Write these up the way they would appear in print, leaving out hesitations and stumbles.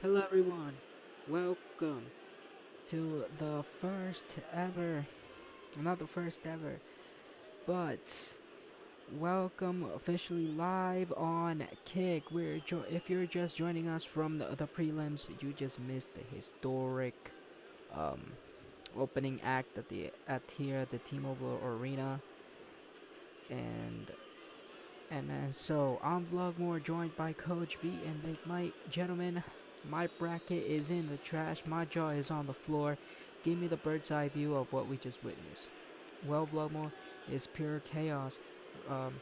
Hello everyone, welcome to the first ever, not the first ever, but welcome officially live on Kick. If you're just joining us from the prelims, you just missed the historic um, opening act at the T-Mobile Arena, and so I'm Vlogmore, joined by Coach B and Big Mike. Gentlemen, my bracket is in the trash. My jaw is on the floor. Give me the bird's eye view of what we just witnessed. Well, Vlogmore is pure chaos. Um,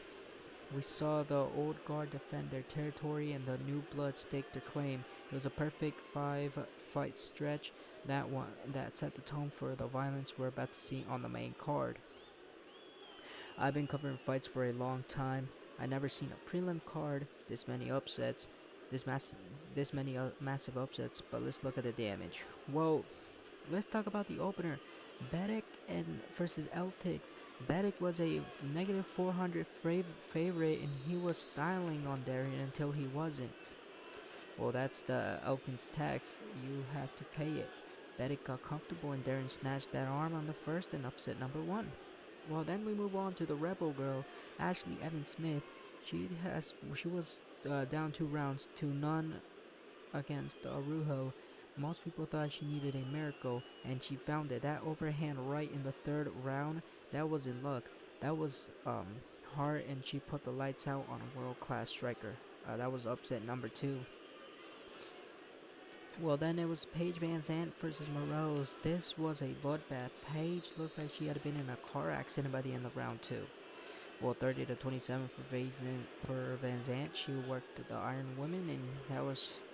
we saw the old guard defend their territory and the new blood stake their claim. It was a perfect fight stretch that set the tone for the violence we're about to see on the main card. I've been covering fights for a long time. I never seen a prelim card this many upsets, this massive, massive upsets. But let's look at the damage. Whoa, let's talk about the opener. Gaethje and versus Eltix. Gaethje was a negative 400 favorite, and he was styling on Darren until he wasn't. Well, that's the Elkins tax. You have to pay it. Gaethje got comfortable, and Darren snatched that arm on the first and upset number one. Well, then we move on to the Rebel Girl, Ashley Evans Smith. She was down 2 rounds to none against Arujo. Most people thought she needed a miracle, and she found it. That overhand right in the third round, that was in luck. That was hard, and she put the lights out on a world-class striker. That was upset number 2. Well, then it was Paige Van Zandt versus Morose. This was a bloodbath. Paige looked like she had been in a car accident by the end of round 2. Well, 30-27 for Van Zandt. She worked the Iron Woman, and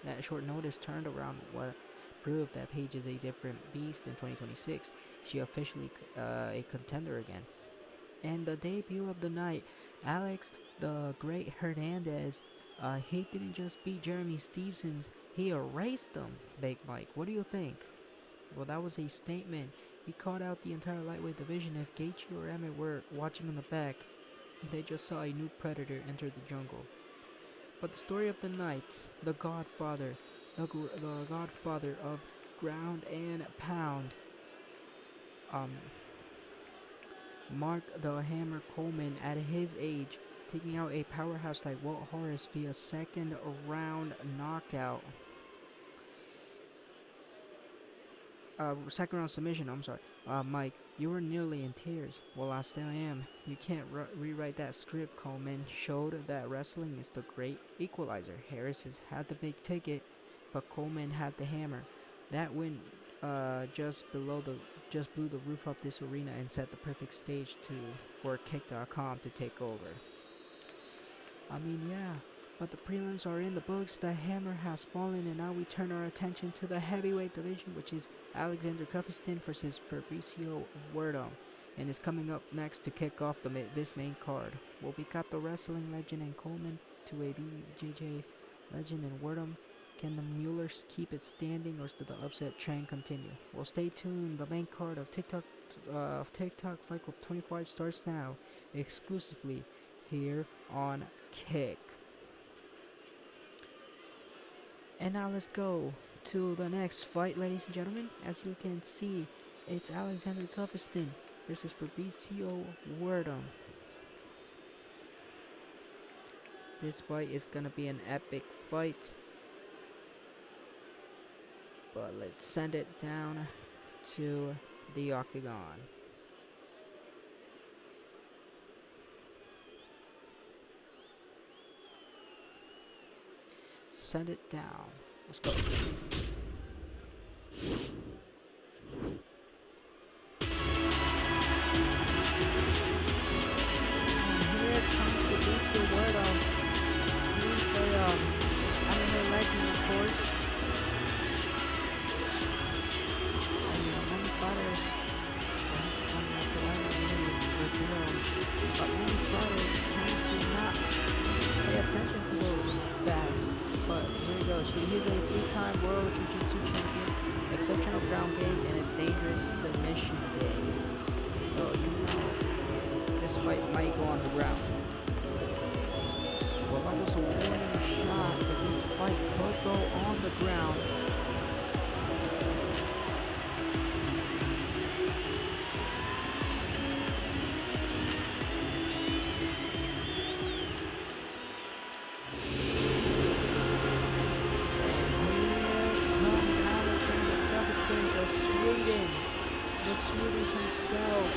that short notice turned around what proved that Paige is a different beast in 2026. She officially a contender again. And the debut of the night, Alex the Great Hernandez. He didn't just beat Jeremy Stevens, he erased them. Big Mike, what do you think? Well, that was a statement. He called out the entire lightweight division. If Gaethje or Emmett were watching in the back, they just saw a new predator enter the jungle. But the story of the night, the Godfather of ground and pound, Mark the Hammer Coleman, at his age, taking out a powerhouse like Walt Horace via second round knockout. Second round submission, I'm sorry. Mike, you were nearly in tears. Well, I still am. You can't rewrite that script. Coleman showed that wrestling is the great equalizer. Harris has had the big ticket, but Coleman had the hammer. That win just blew the roof off this arena and set the perfect stage for Kick.com to take over. I mean, yeah, but the prelims are in the books. The hammer has fallen, and now we turn our attention to the heavyweight division, which is Alexander Gustafsson versus Fabricio Werdum, and is coming up next to kick off this main card. Well, we got the wrestling legend and Coleman to a BJJ legend and Werdum. Can the Muellers keep it standing, or does the upset train continue? Well, stay tuned. The main card of TikTok Fight Club 25 starts now, exclusively here on Kick. And now let's go to the next fight, ladies and gentlemen. As you can see, it's Alexander Gustafsson versus Fabricio Werdum. This fight is gonna be an epic fight. But let's send it down to the octagon. Send it down. Let's go. And here comes Fabricio Werdum. He's a anime legend, of course. Many fighters, but many fighters tend to not pay attention to those facts. But here we go. He's a 3-time world jiu-jitsu champion, exceptional ground game, and a dangerous submission game. So you know this fight might go on the ground. Well, was a warning shot that this fight could go on the ground. Sweden, the Swedish himself.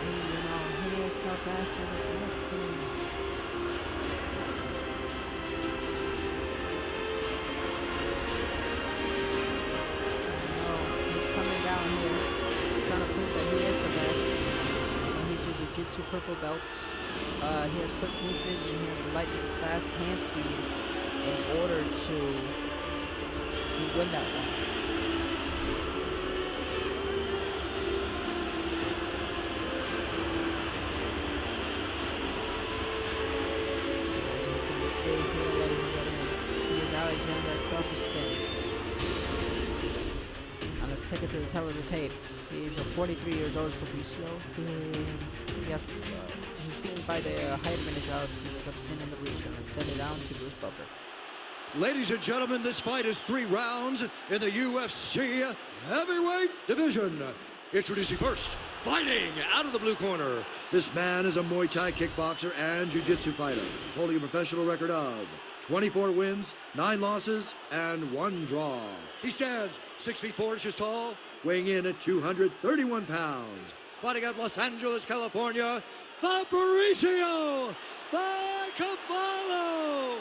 And, he is the best of the best here. He's coming down here, trying to prove that he is the best. He's a jiu-jitsu purple belt. He has quick movement and he has lightning fast hand speed in order to win that one. See here, ladies and gentlemen, he is Alexander Gaethje. And let's take it to the tail of the tape. He's 43 years old for Bistro. He's beaten by the height advantage of Gaethje in the reach. And let's send it down to Bruce Buffer. Ladies and gentlemen, this fight is 3 rounds in the UFC heavyweight division. Introducing first, fighting out of the blue corner. This man is a Muay Thai kickboxer and jiu-jitsu fighter, holding a professional record of 24 wins, 9 losses, and 1 draw. He stands 6 feet 4 inches tall, weighing in at 231 pounds. Fighting out of Los Angeles, California, Fabricio by Cavallo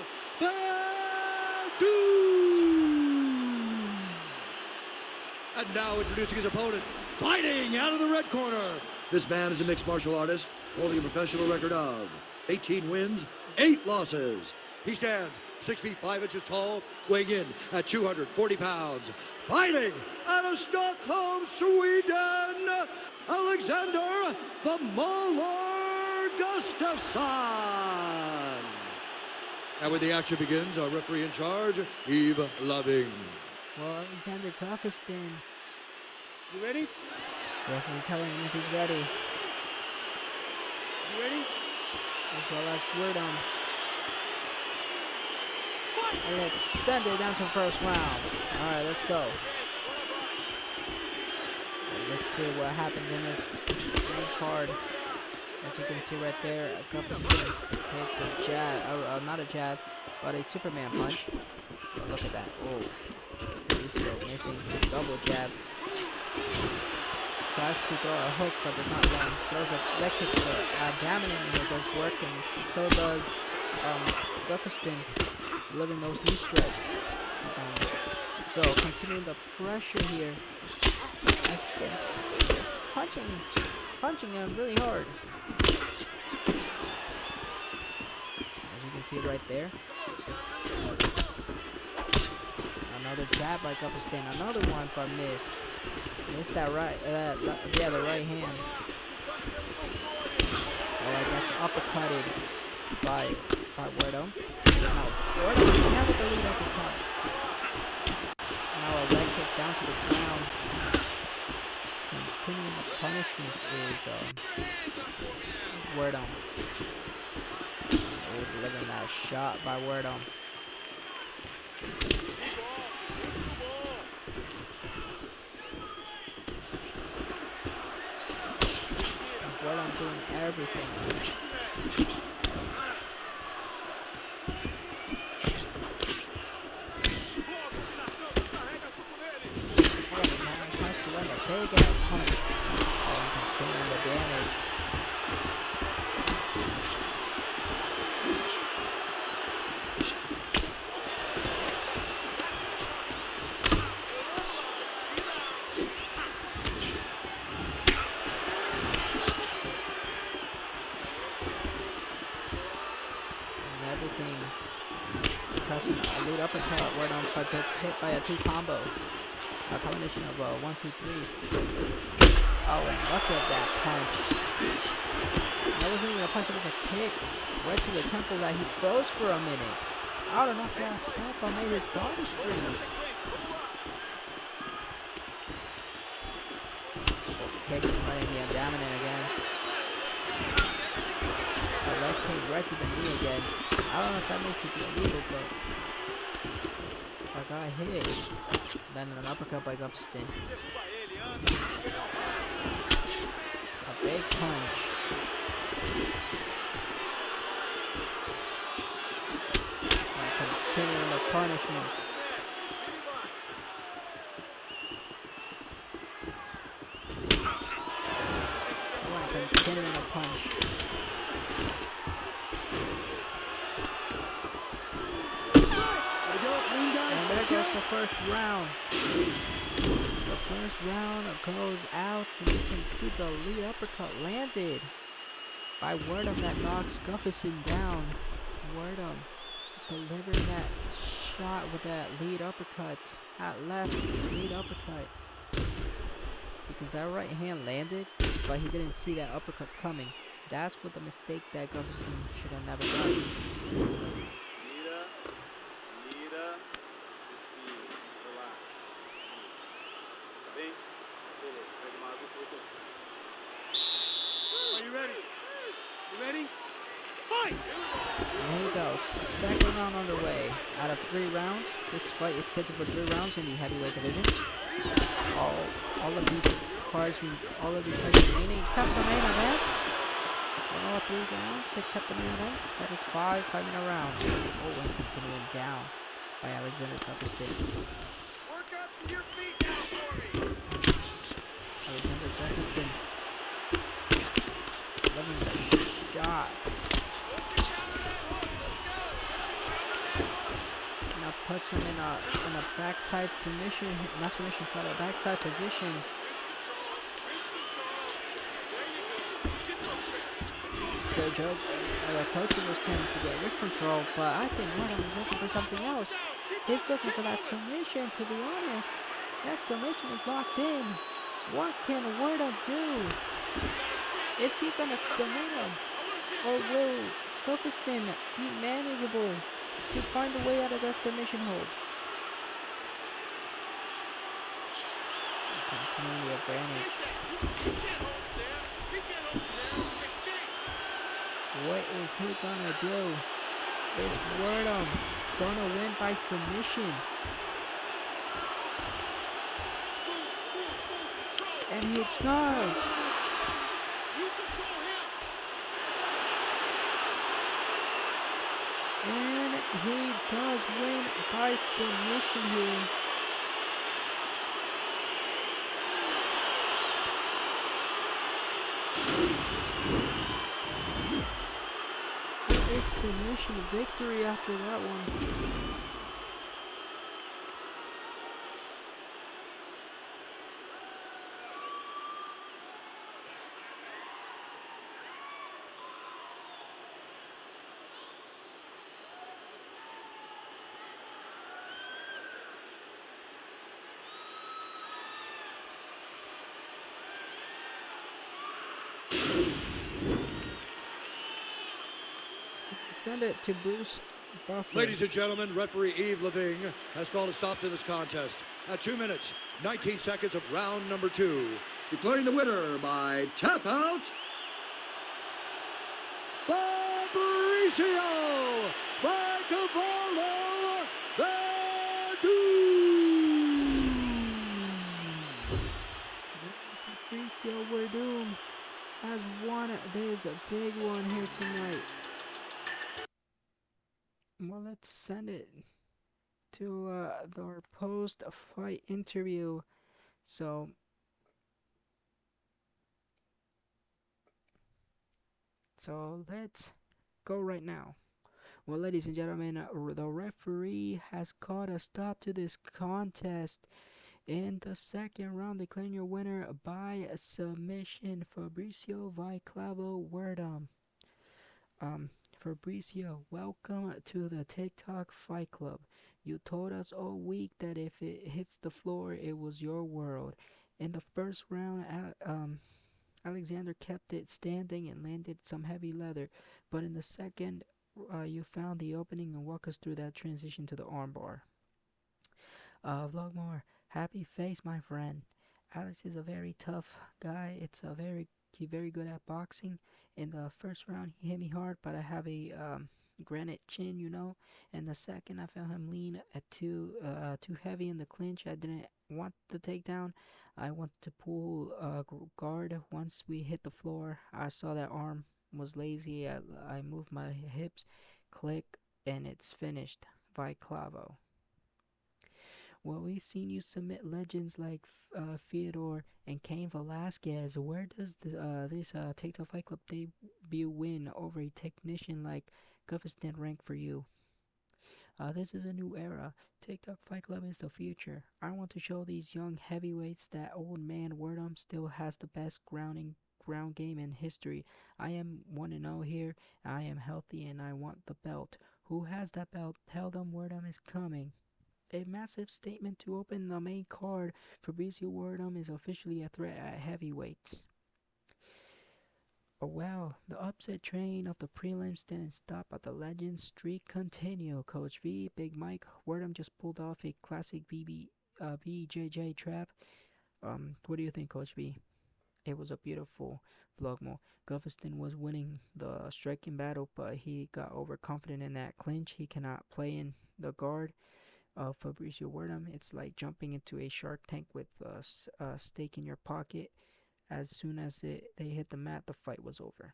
And now introducing his opponent, fighting out of the red corner. This man is a mixed martial artist, holding a professional record of 18 wins, 8 losses. He stands 6 feet 5 inches tall, weighing in at 240 pounds. Fighting out of Stockholm, Sweden, Alexander the Mauler Gustafsson. And when the action begins, our referee in charge, Yves Loving. Well, Alexander Gaethje. You ready? Referee telling him if he's ready. You ready? As well as Wordum. And let's send it down to the first round. Alright, let's go. Let's see what happens in this card. As you can see right there, Gaethje hits a jab, not a jab, but a Superman punch. Look at that. Oh. Missing double jab. Tries to throw a hook but does not land. Throws a leg kick to the abdomen and it does work, and so does Gaethje, delivering those knee strikes. So continuing the pressure here. As you can see, punching him really hard. As you can see right there. Another jab by Gaethje, another one but missed. Missed that right, the right hand. Alright, that's uppercutted by Wordum. Now, Wordum again with the lead uppercut. Now a leg kick down to the ground. Continuing the punishment is Wordum. Oh, delivering that shot by Wordum. Wordum doing everything. Has to land a big ass punch. And continuing the damage. Pressing a lead uppercut, Wordum but gets hit by a 2 combo. A combination of 1, 2, 3. Oh, and look at that punch. That wasn't even a punch, it was a kick right to the temple that he froze for a minute. I don't know if that slap made his body freeze. Kicks him right in the abdomen again. A leg kick right to the knee again. I don't know if that move should be illegal, but I got hit. Then an uppercut by Gustafsson. A big punch. And continuing the punishments. Continuing the punch. And there goes the first round. The first round goes out, and you can see the lead uppercut landed by Wordum that knocks Gustafsson down. Wordum delivering that shot with that lead uppercut, that left lead uppercut. Because that right hand landed, but he didn't see that uppercut coming. That's what the mistake that Gustafsson should have never done. Are you ready? You ready? Fight! And here we go. Second round underway. Out of 3 rounds, this fight is scheduled for 3 rounds in the heavyweight division. All of these fights remaining except for the main events. All 3 rounds except the main events. That is 5 5-minute rounds. Oh, and continuing down by Alexander Gustafsson. Work up to your feet now for me. Alexander Gustafsson delivering the shots. Now puts him in a backside submission, not submission, but a backside position. The coaches were saying to get wrist control, but I think Wordum is looking for something else. He's looking for that submission, to be honest. That submission is locked in. What can Wordum do? Is he gonna submit him? Or will Gustafsson be manageable to find a way out of that submission hold? Continuing the advantage. What is he gonna do? Is Wordum gonna win by submission? And he does. And he does win by submission here. It's submission victory after that one. Send it to Bruce Buffer. Ladies and gentlemen, referee Yves Leving has called a stop to this contest at 2 minutes, 19 seconds of round number 2. Declaring the winner by tap out, Fabricio by Cavallo Fabricio Werdum has won this big one here tonight. Well, let's send it to our post-fight interview. So let's go right now. Well, ladies and gentlemen, the referee has called a stop to this contest in the second round, declaring your winner by submission, Fabricio Viclavo Werdum. Fabricio, welcome to the TikTok Fight Club. You told us all week that if it hits the floor, it was your world. In the first round, Alexander kept it standing and landed some heavy leather. But in the second, you found the opening and walk us through that transition to the armbar. Vlogmore, happy face, my friend. Alex is a very tough guy. He's very good at boxing. In the first round, he hit me hard, but I have a granite chin, you know. And the second, I felt him lean at too heavy in the clinch. I didn't want the takedown. I wanted to pull guard. Once we hit the floor, I saw that arm was lazy. I moved my hips, click, and it's finished. By Clavo. Well, we've seen you submit legends like Fyodor and Cain Velasquez. Where does this TikTok Fight Club debut win over a technician like Gustafsson rank for you? This is a new era. TikTok Fight Club is the future. I want to show these young heavyweights that old man Wordum still has the best ground game in history. I am 1-0 here. I am healthy and I want the belt. Who has that belt? Tell them Wordum is coming. A massive statement to open the main card. Fabricio Werdum is officially a threat at heavyweights. Oh wow, the upset train of the prelims didn't stop at the Legends streak continue. Coach V, Big Mike, Werdum just pulled off a classic BJJ trap. What do you think, Coach V? It was a beautiful vlogmo. Gustafsson was winning the striking battle, but he got overconfident in that clinch. He cannot play in the guard of Fabricio Werdum. It's like jumping into a shark tank with a steak in your pocket. As soon as they hit the mat, the fight was over.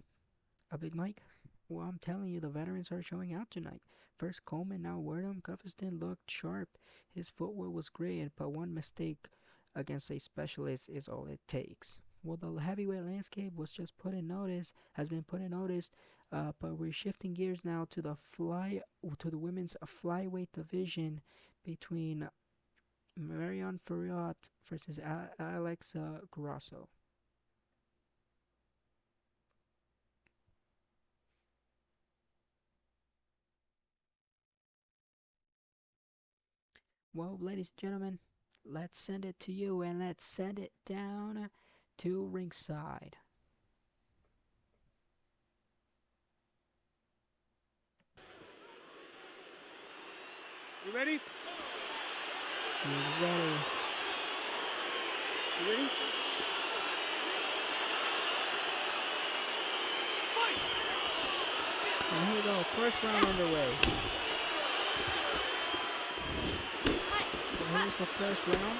A Big Mike? Well, I'm telling you, the veterans are showing out tonight. First Coleman, now Werdum. Gustafsson looked sharp. His footwork was great, but one mistake against a specialist is all it takes. Well, the heavyweight landscape has been put in notice, but we're shifting gears now to the women's flyweight division between Marion Ferriot versus Alexa Grasso. Well, ladies and gentlemen, let's send it to you and let's send it down to ringside. You ready? She's ready. You ready? Fight! And here we go, first round underway. So here's the first round.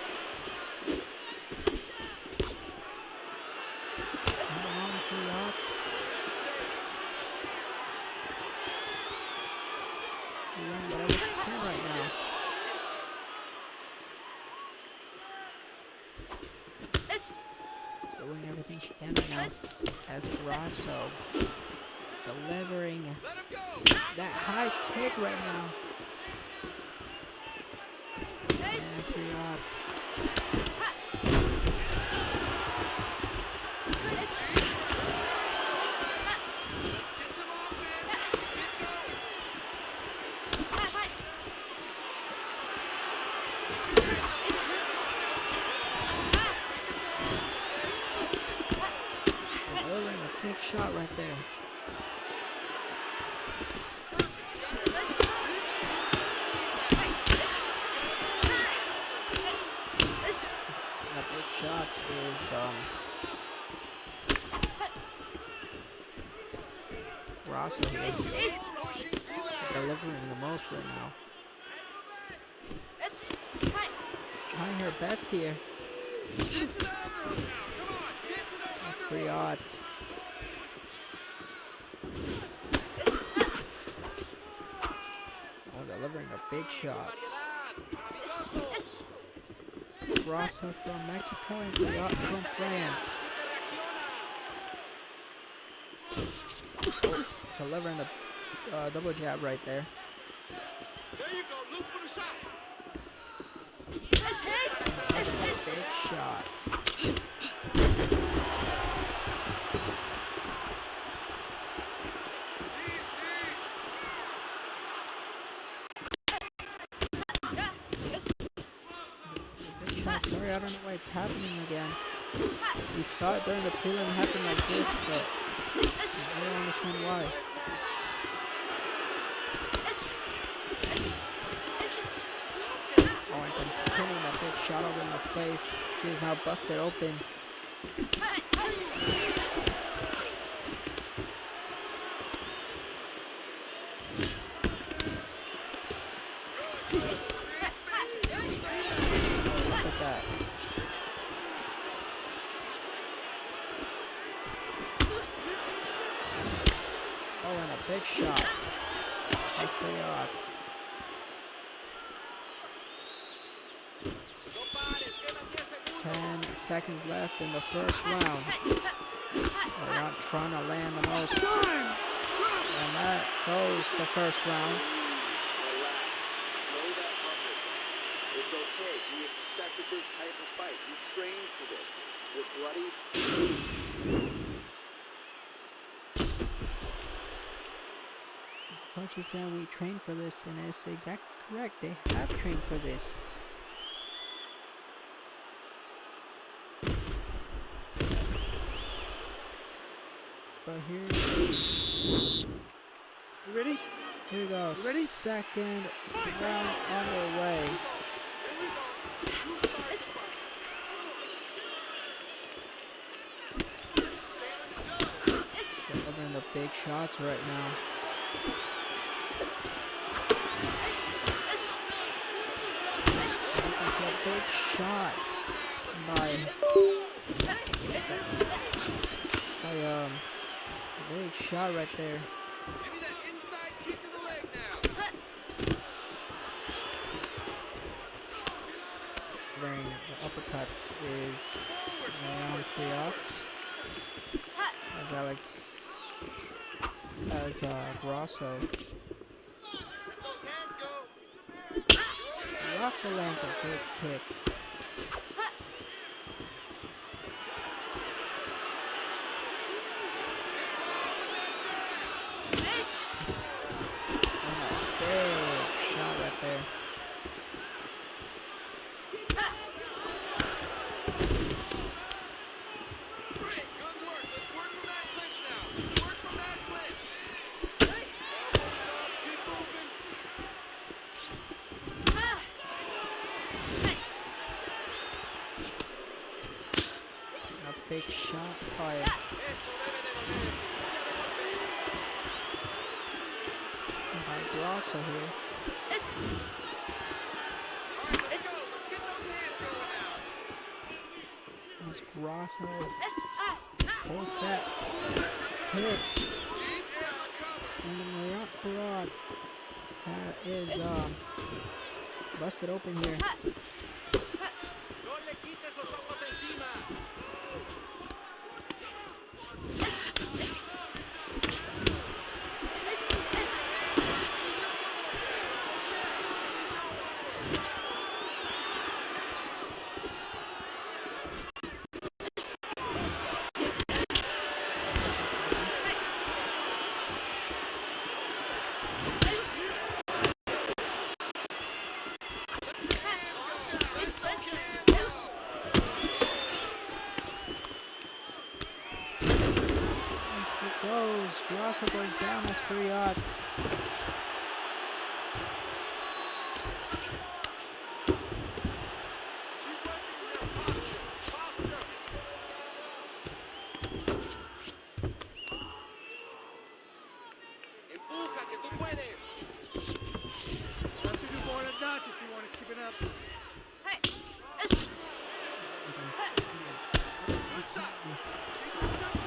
Whatever she can right now. Doing everything she can right now. As Grasso delivering that high kick right now. Delivering a big shot right there. Shots is Grasso delivering the most right now. Trying her best here. That's Friot. Oh, delivering a big shot. Grasso from Mexico and Friot from France. Oh, delivering the double jab right there. There you go, look for the shot. Big shot. Sorry, I don't know why it's happening again. We saw it during the prelim happen like this, but I don't understand why. Oh, and continuing that big shot over in the face. She is now busted open. Oh, and a big shot. That's for yacht. 10 seconds left in the first round. We're not trying to land the most. And that goes the first round. Relax. Slow that heart rate down. It's okay. We expected this type of fight. We trained for this. We're bloody. Coach is saying we trained for this, and it's exactly correct. They have trained for this. But You ready? here we go. You ready? Second round underway. Delivering the big shots right now. As you can see, a big shot by big shot right there. Give me that inside kick to the leg now. Delivering the uppercuts is around Fiat. As Grosso. Let those hands go. Grosso lands a good kick. Big shot right there. Great, good work. Let's work from that clinch now. Let's work from that clinch. Elbows up, keep moving. A big shot by Eso debe de doler. Grosso here. All right, let's go. Let's get those hands going now. As Grosso holds that hit. Deep and recover. And Mayant Farad is busted open here. No le quites los ojos encima. Grosso goes down as Fiat. Empuja, que tú puedes. You have to do more than that if you want to keep it up. Good shot. Keep it simple.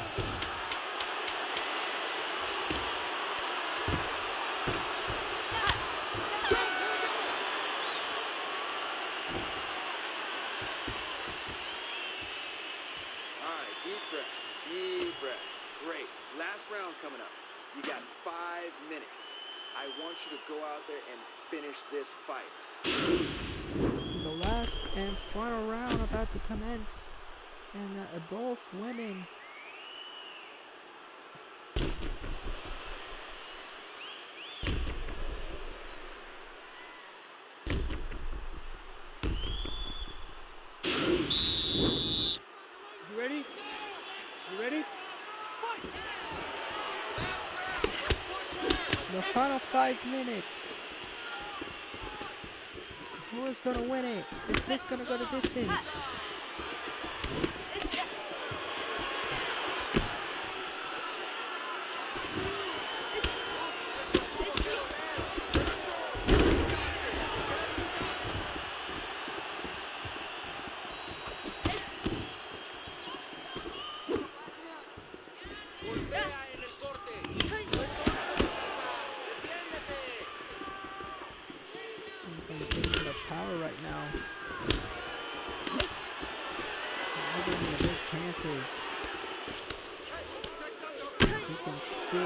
All right, deep breath, deep breath. Great. Last round coming up. You got 5 minutes. I want you to go out there and finish this fight. The last and final round about to commence. And both women You ready? You ready? Last round. Let's push hard. the final 5 minutes. Who is gonna win it? Is this gonna go the distance? Golpea en el corte. see.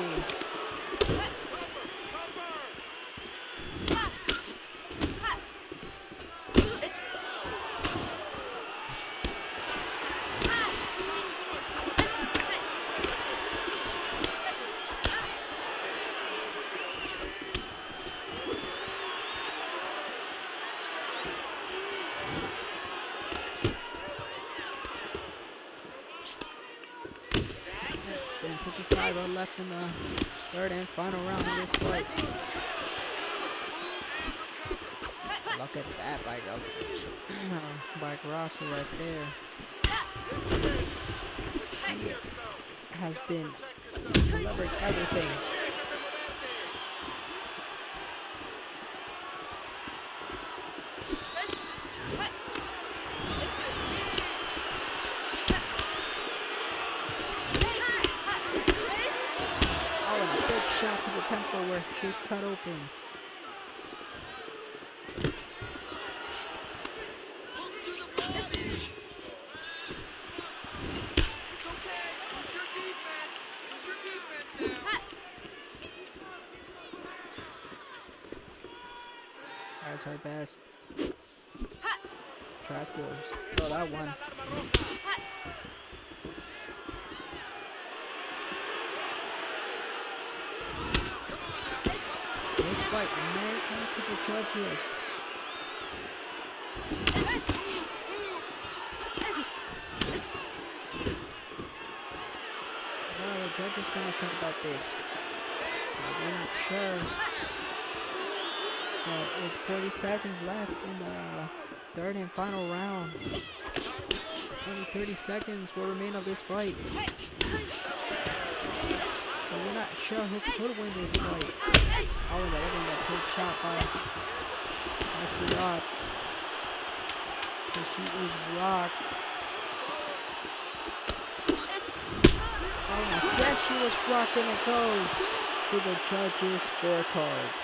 And 55 are left in the third and final round of this fight. Look at that by Grosso right there. He has been delivering everything. Shot to the temple where she's cut open. It's okay. Use your defense. Use your defense now. Tries her best. Tries to throw that one. This fight may come to the judges. Well, the judges gonna think about this. We're not sure. But it's 40 seconds left in the third and final round. Only 30 seconds will remain of this fight. So we're not sure who could win this fight. Oh, and getting that big shot by Fiat. Because she is rocked. Oh, yes, she was rocked, and it goes to the judges' scorecards.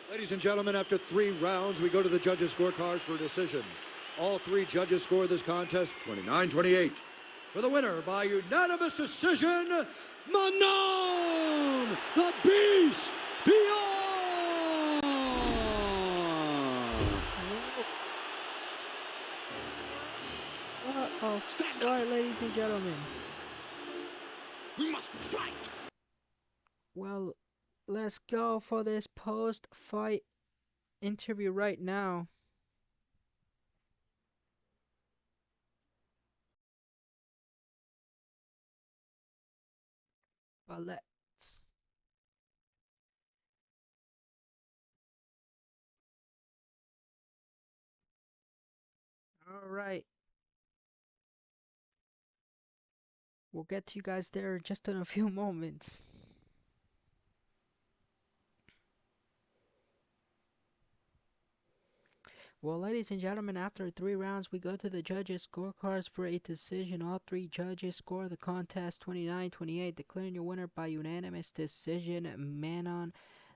Ladies and gentlemen, after 3 rounds, we go to the judges' scorecards for a decision. All 3 judges scored this contest 29-28. For the winner by unanimous decision, Manon, the Beast, Beyond! Uh-oh. Alright, ladies and gentlemen. We must fight. Well, let's go for this post-fight interview right now. But let's... Alright. We'll get to you guys there just in a few moments. Well, ladies and gentlemen, after 3 rounds, we go to the judges' scorecards for a decision. All 3 judges score the contest 29-28, declaring your winner by unanimous decision, Manon,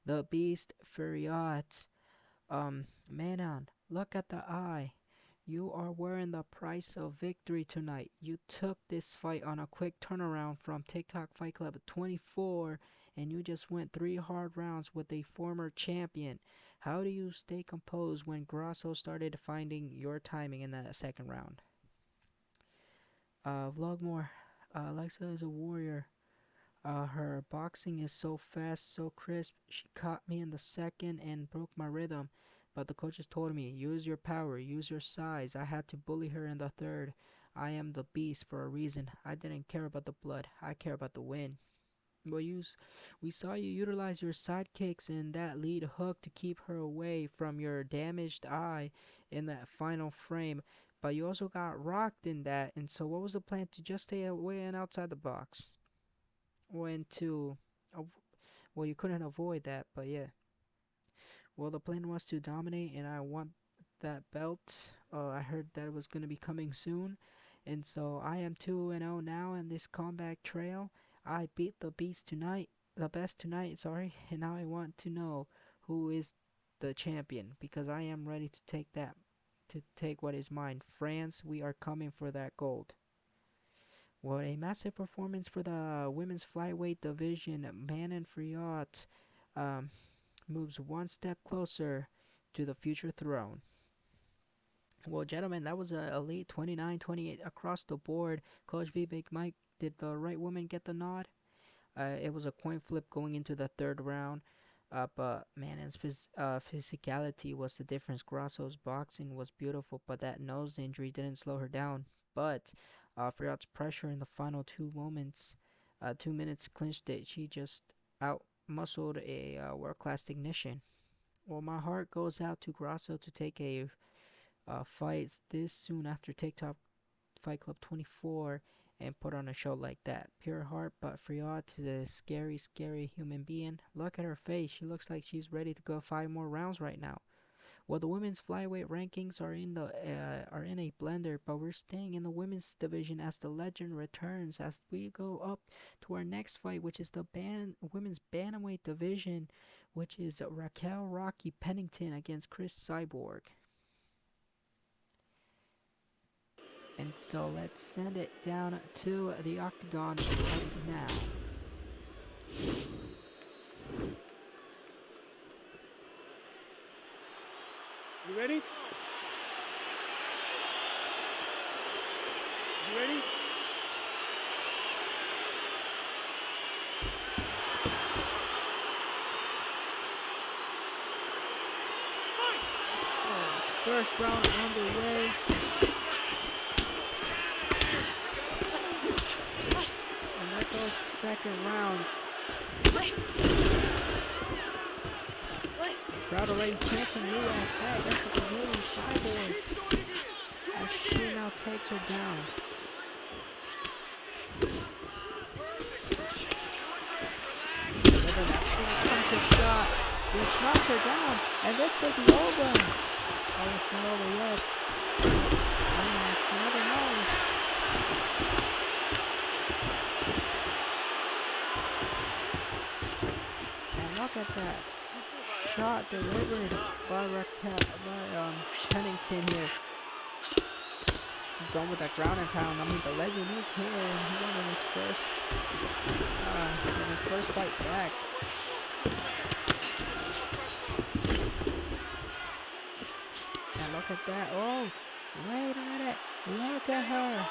the Beast, Furiat. Manon, look at the eye. You are wearing the price of victory tonight. You took this fight on a quick turnaround from TikTok Fight Club 24, and you just went 3 hard rounds with a former champion. How do you stay composed when Grasso started finding your timing in that second round? Vlogmore, Alexa is a warrior. Her boxing is so fast, so crisp. She caught me in the second and broke my rhythm. But the coaches told me, use your power, use your size. I had to bully her in the third. I am the beast for a reason. I didn't care about the blood. I care about the win. Well, we saw you utilize your sidekicks and that lead hook to keep her away from your damaged eye in that final frame. But you also got rocked in that. And so what was the plan to just stay away and outside the box? Well, you couldn't avoid that, but yeah. Well, the plan was to dominate, and I want that belt. I heard that it was gonna be coming soon, and so I am 2-0 now in this comeback trail. I beat the beast tonight, the best tonight. Sorry, and now I want to know who is the champion because I am ready to take that, to take what is mine. France, we are coming for that gold. Well, a massive performance for the women's flyweight division. Manon Friot um, moves one step closer to the future throne. Well, gentlemen, that was a elite 29-28 across the board. Coach V Big Mike, did the right woman get the nod? It was a coin flip going into the third round. But Manon's physicality was the difference. Grasso's boxing was beautiful, but that nose injury didn't slow her down. But Friot's pressure in the final 2 minutes clinched it. She just out muscled a world-class technician. Well, my heart goes out to Grasso to take a fight this soon after TikTok Fight Club 24 and put on a show like that. Pure heart, but Friot is a scary, scary human being. Look at her face. She looks like she's ready to go 5 more rounds right now. Well, the women's flyweight rankings are in a blender, but we're staying in the women's division as the legend returns as we go up to our next fight, which is the women's bantamweight division, which is Raquel Rocky Pennington against Chris Cyborg. And so let's send it down to the octagon right now. You ready? You ready? First round underway. And there goes the second round. Crowd already chanting USA against the Brazilian Cyborg as she now takes her down. Comes a shot, which knocks her down, and this could be over. Oh, it's not over yet. You never know. And look at that. Shot delivered by Pennington here. Just going with that ground and pound. I mean, the legend is here, and he won in his first fight back. And look at that. Oh, wait a minute. Look at her.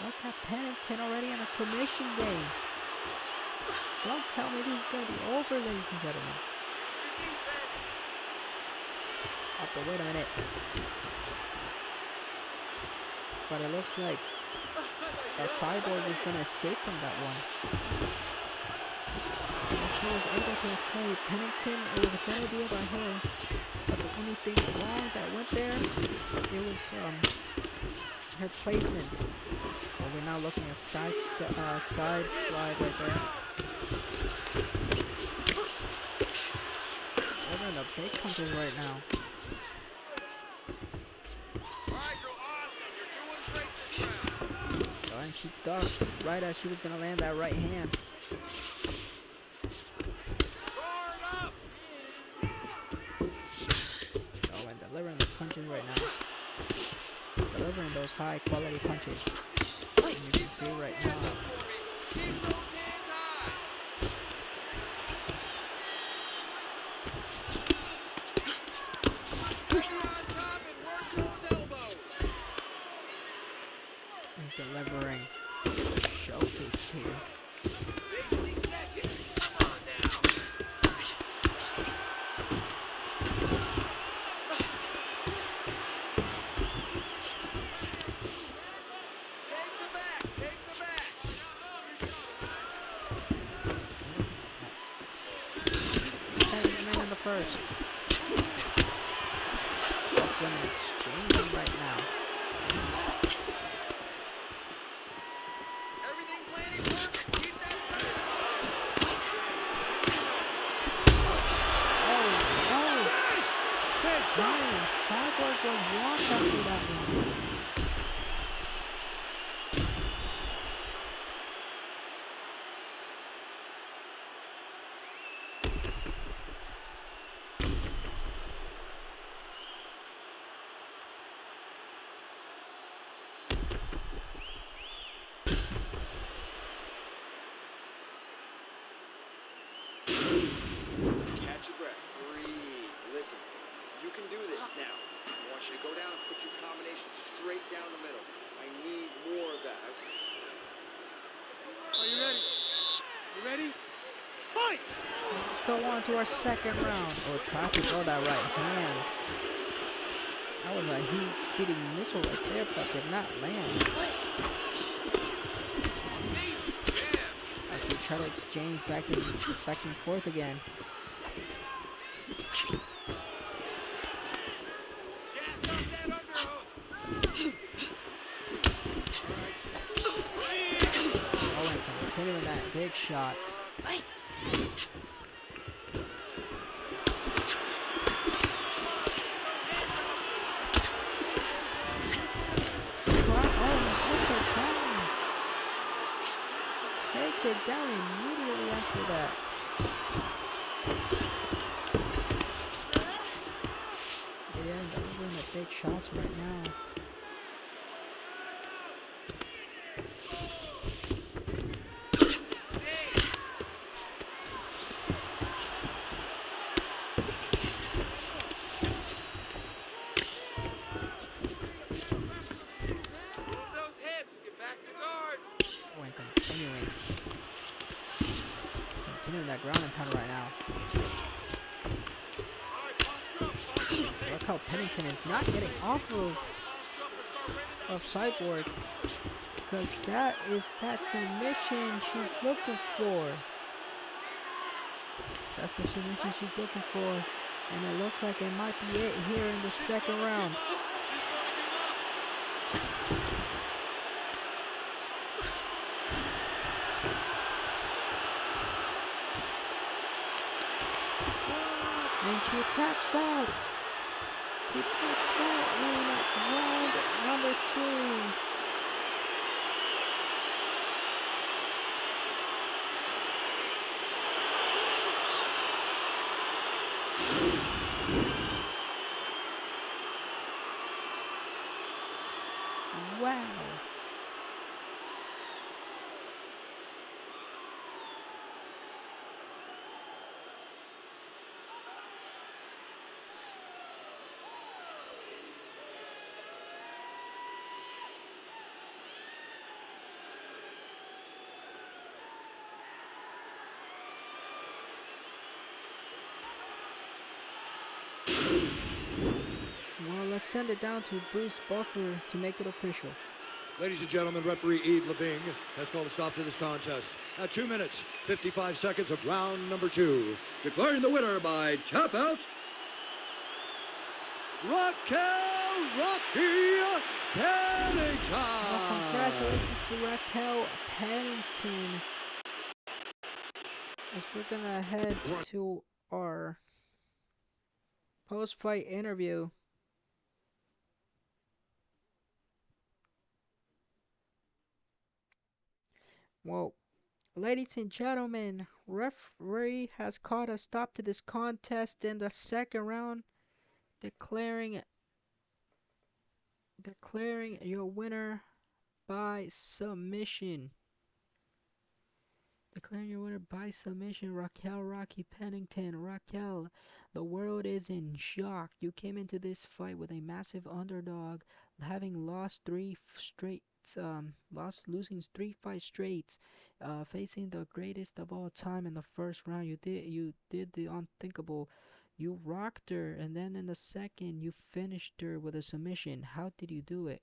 Look at Pennington already in a submission game. Don't tell me this is going to be over, ladies and gentlemen. Oh, but wait a minute. But it looks like a Cyborg is going to escape from that one. And she was able to escape. Pennington, it was a fair deal by her. But the only thing wrong that went there, it was her placement. Well, we're now looking at side slide right there. They're in the big punches right now. Alright, you're awesome. You're doing great this round. Oh, and she ducked right as she was gonna land that right hand. Oh, and delivering the punches right now. Delivering those high quality punches. And you can see right now. Keep those hands high. Stay on top and work those elbows. And delivering showcase here. 60 seconds. Come on now. Take the back. Second man in the first. Both women exchanging right now. Everything's landing perfect. Keep that pressure. Oh, Hey, stop! was washed after that one. Catch your breath. Breathe. Listen, you can do this now. I want you to go down and put your combination straight down the middle. I need more of that. Are you ready? You ready? Fight! Let's go on to our second round. Oh, tries to throw that right hand. That was a heat-seating missile right there, but did not land. As they try to exchange back and forth again. Owen continuing that big shot. Takes her down immediately after that. Yeah, delivering the big shots right now. Continuing that ground and pound right now. Look how Pennington is not getting off of Cyborg, because that is that submission she's looking for. That's the submission she's looking for, and it looks like it might be it here in the second round. And she taps out. She taps out in round number 2. Wow. Well, let's send it down to Bruce Buffer to make it official. Ladies and gentlemen, referee Eve Leving has called a stop to this contest at 2 minutes, 55 seconds of round number 2. Declaring the winner by tap out, Raquel Rocky Pennington. Well, congratulations to Raquel Pennington. As we're gonna head to our post-fight interview. Well, ladies and gentlemen, referee has called a stop to this contest in the second round, declaring your winner by submission. Declaring your winner by submission, Raquel Rocky Pennington. Raquel, the world is in shock. You came into this fight with a massive underdog, having lost losing 3 fights straight, facing the greatest of all time in the first round. You did the unthinkable. You rocked her, and then in the second, you finished her with a submission. How did you do it?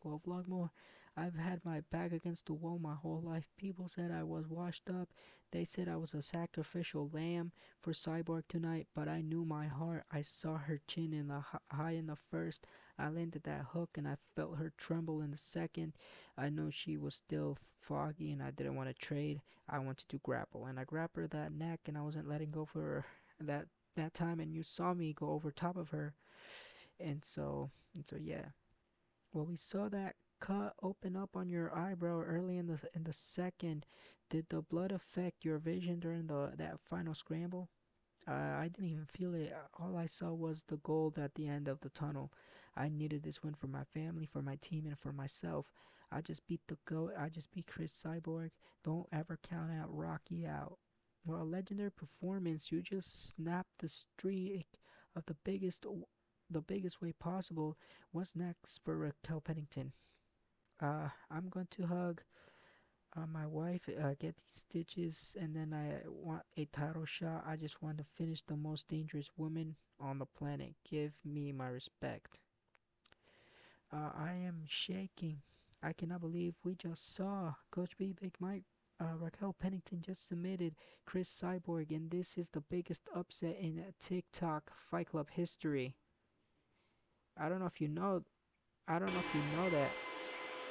Well, Vlogmore, I've had my back against the wall my whole life. People said I was washed up. They said I was a sacrificial lamb for Cyborg tonight, but I knew my heart. I saw her chin in the high in the first. I landed that hook, and I felt her tremble in the second. I know she was still foggy, and I didn't want to trade. I wanted to grapple, and I grabbed her that neck, and I wasn't letting go for her that time, and you saw me go over top of her. And so yeah. Well, we saw that cut open up on your eyebrow early in the second. Did the blood affect your vision during the that final scramble? I didn't even feel it. All I saw was the gold at the end of the tunnel. I needed this win for my family, for my team, and for myself. I just beat the GOAT. I just beat Chris Cyborg. Don't ever count out Rocky out. Well, a legendary performance. You just snapped the streak of the biggest way possible. What's next for Raquel Pennington? I'm going to hug my wife, get these stitches, and then I want a title shot. I just want to finish the most dangerous woman on the planet. Give me my respect. I am shaking. I cannot believe we just saw Coach B, Big Mike. Raquel Pennington just submitted Chris Cyborg, and this is the biggest upset in TikTok Fight Club history. I don't know if you know. I don't know if you know that,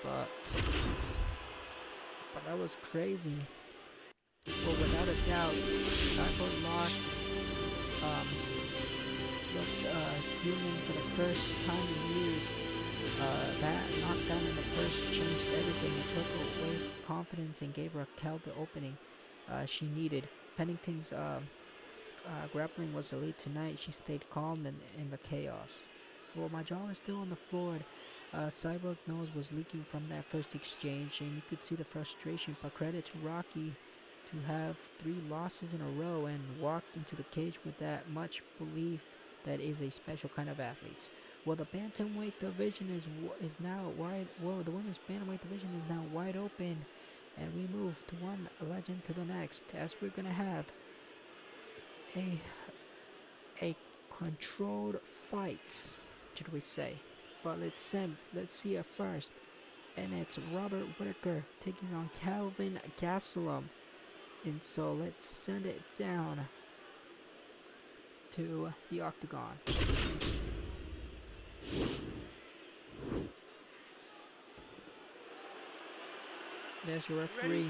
but that was crazy. But without a doubt, Cyborg locked um, looked human for the first time in years. That knockdown in the first changed everything. It took away confidence and gave Raquel the opening she needed. Pennington's grappling was elite tonight. She stayed calm in the chaos. Well, my jaw is still on the floor. Cyborg nose was leaking from that first exchange, and you could see the frustration. But credit to Rocky to have 3 losses in a row and walk into the cage with that much belief. That is a special kind of athlete. Well, the bantamweight division is now wide. Well, the women's bantamweight division is now wide open, and we move to one legend to the next, as we're gonna have a controlled fight, should we say? But let's see it first, and it's Robert Whitaker taking on Calvin Gastelum, and so let's send it down to the octagon. There's your referee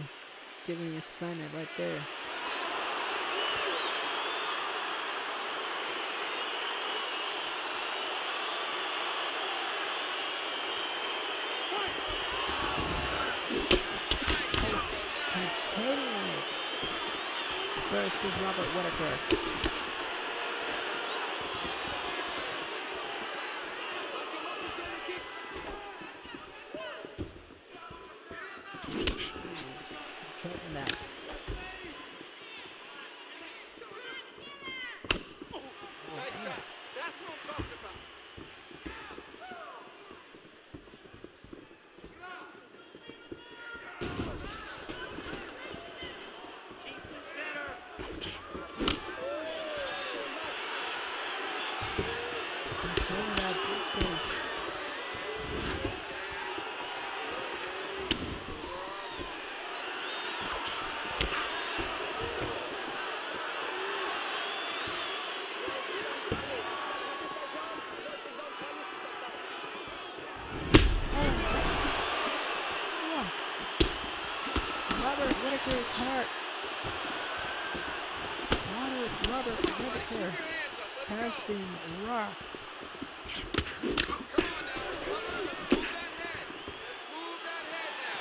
giving the assignment right there. Continuing. First is Robert Whitaker. Choking that. Nice shot. That's what I'm talking about. Keep the center. Controlling that distance. Robert Whitaker's heart. Robert Whitaker has been rocked. Come on now, recover. Let's move that head. Let's move that head now.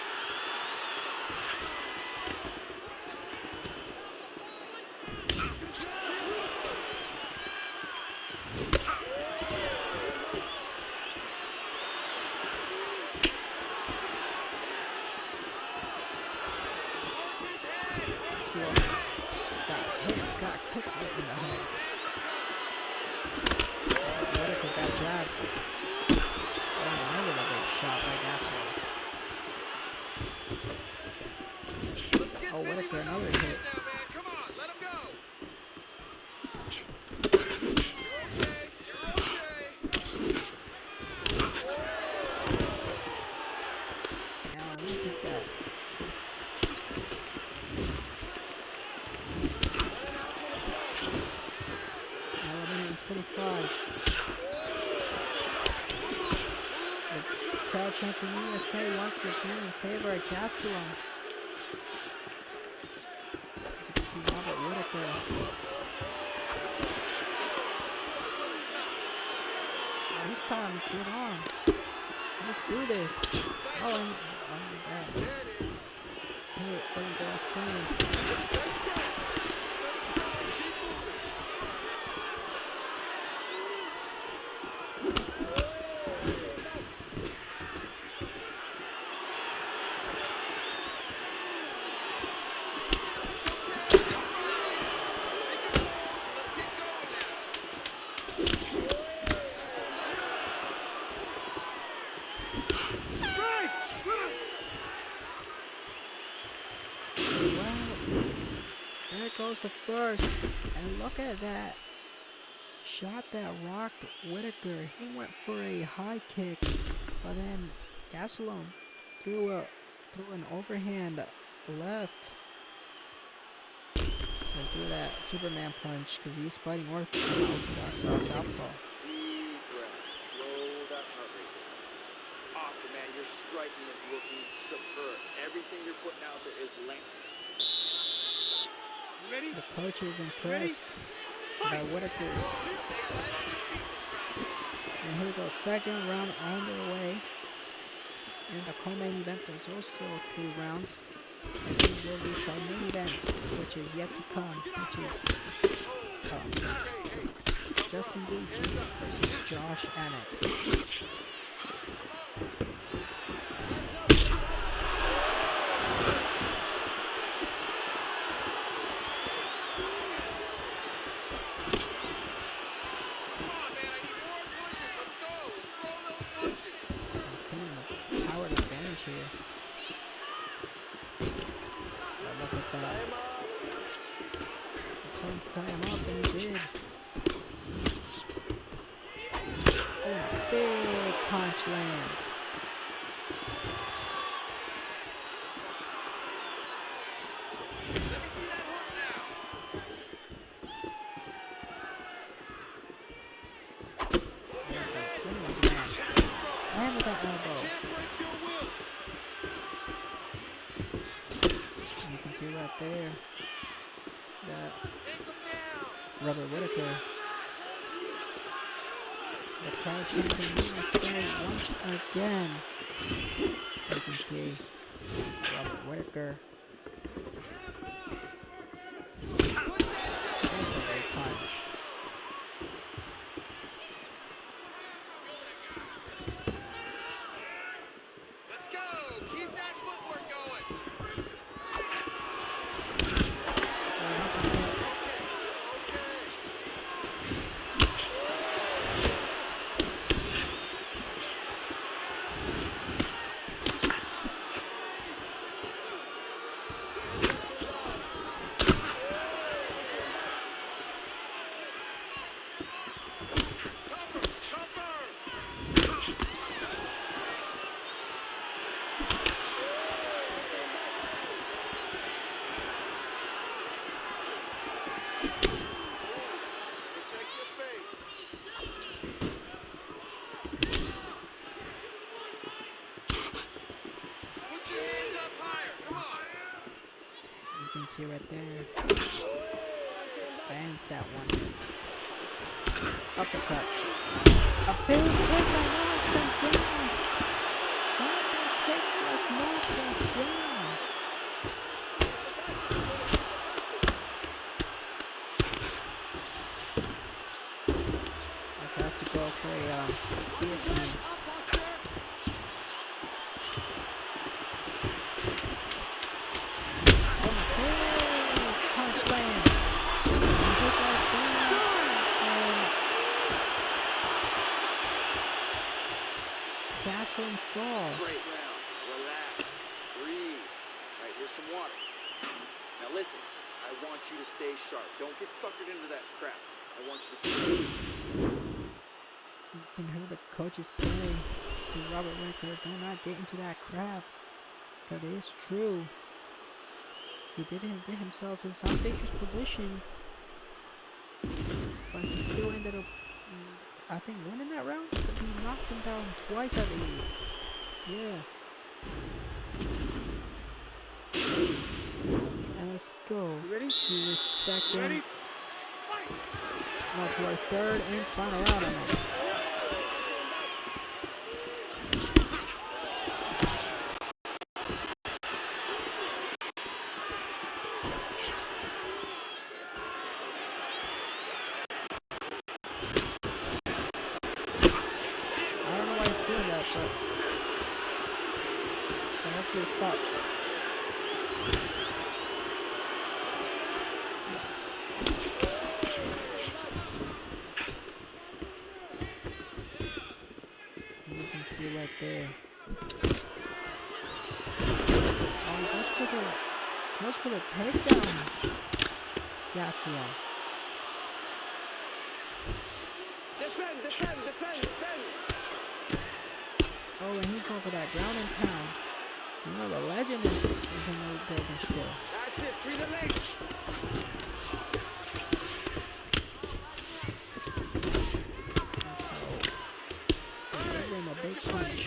So, got kicked right in the head. Whitaker got jabbed. Oh, landed a big shot by Gasol. Let's get Oh, busy Whitaker, with another those hit. hands now, man. Come on, let him go. You're okay. Now, look at that. Now, 125. The crowd chanting USA once again in favor of Gastelum. As you can see, Robert Whitaker. He's time. Get on. Let's do this. Oh, and that There it is. hit didn't go as planned. Stay strong. Stay strong. Keep moving. It's okay. All right. Let's get going now. Well, there goes the first. And look at that shot that rocked Whitaker. He went for a high kick, but then Gaethje threw an overhand left and threw that Superman punch because he's fighting Orthodox southpaw. Deep breath. Slow that heart rate down. Awesome, man. Your striking is looking superb. Everything you're putting out there is length. The coach is impressed by Whitaker's. You stay light on your feet this round, folks. And here we go, second round underway. And the co-main event is also 3 rounds. And these will reach our main events, which is yet to come, which is Justin Gaethje versus Josh Emmett. Come on, man. I need more punches. Let's go. Throw those punches. Getting the power advantage here. But look at that. I told him to tie him up, and he did. Oh, big punch lands. Let me see that hook now. Didn't land. Land with that elbow. Can't break your will. And you can see right there that Take him down. Robert Whitaker, the crowd chanting USA once again. You can see Robert Whitaker. That's a big punch. Let's go. Keep that footwork going. Lots of hits. Okay. Cover. Cover. Protect your face. Put your hands up higher. Come on. You can see right there. Bands that one. Uppercut. A big hit that knocks him down. That big kick just knocked him down. He tries to go for a guillotine. Oh, big punch lands. And he goes down. And Gaethje falls. Great round. Relax. Breathe. All right, here's some water. Now listen, I want you to stay sharp. Don't get suckered into that crap. I want you to... You can hear the coaches say to Robert Whitaker, do not get into that crap. That is true. He did get himself in some dangerous position. But he still ended up, I think, winning that round. Because he knocked him down twice, I believe. Yeah. And let's go to the second. No, to our third and final round on it. doing that, but hopefully it stops. You can see right there. Oh, he goes for the takedown. Gaethje. Defend. Oh, and he's going for that ground and pound. You know, the legend is in the building still. That's it. Free the leg. And so, delivering a big punch.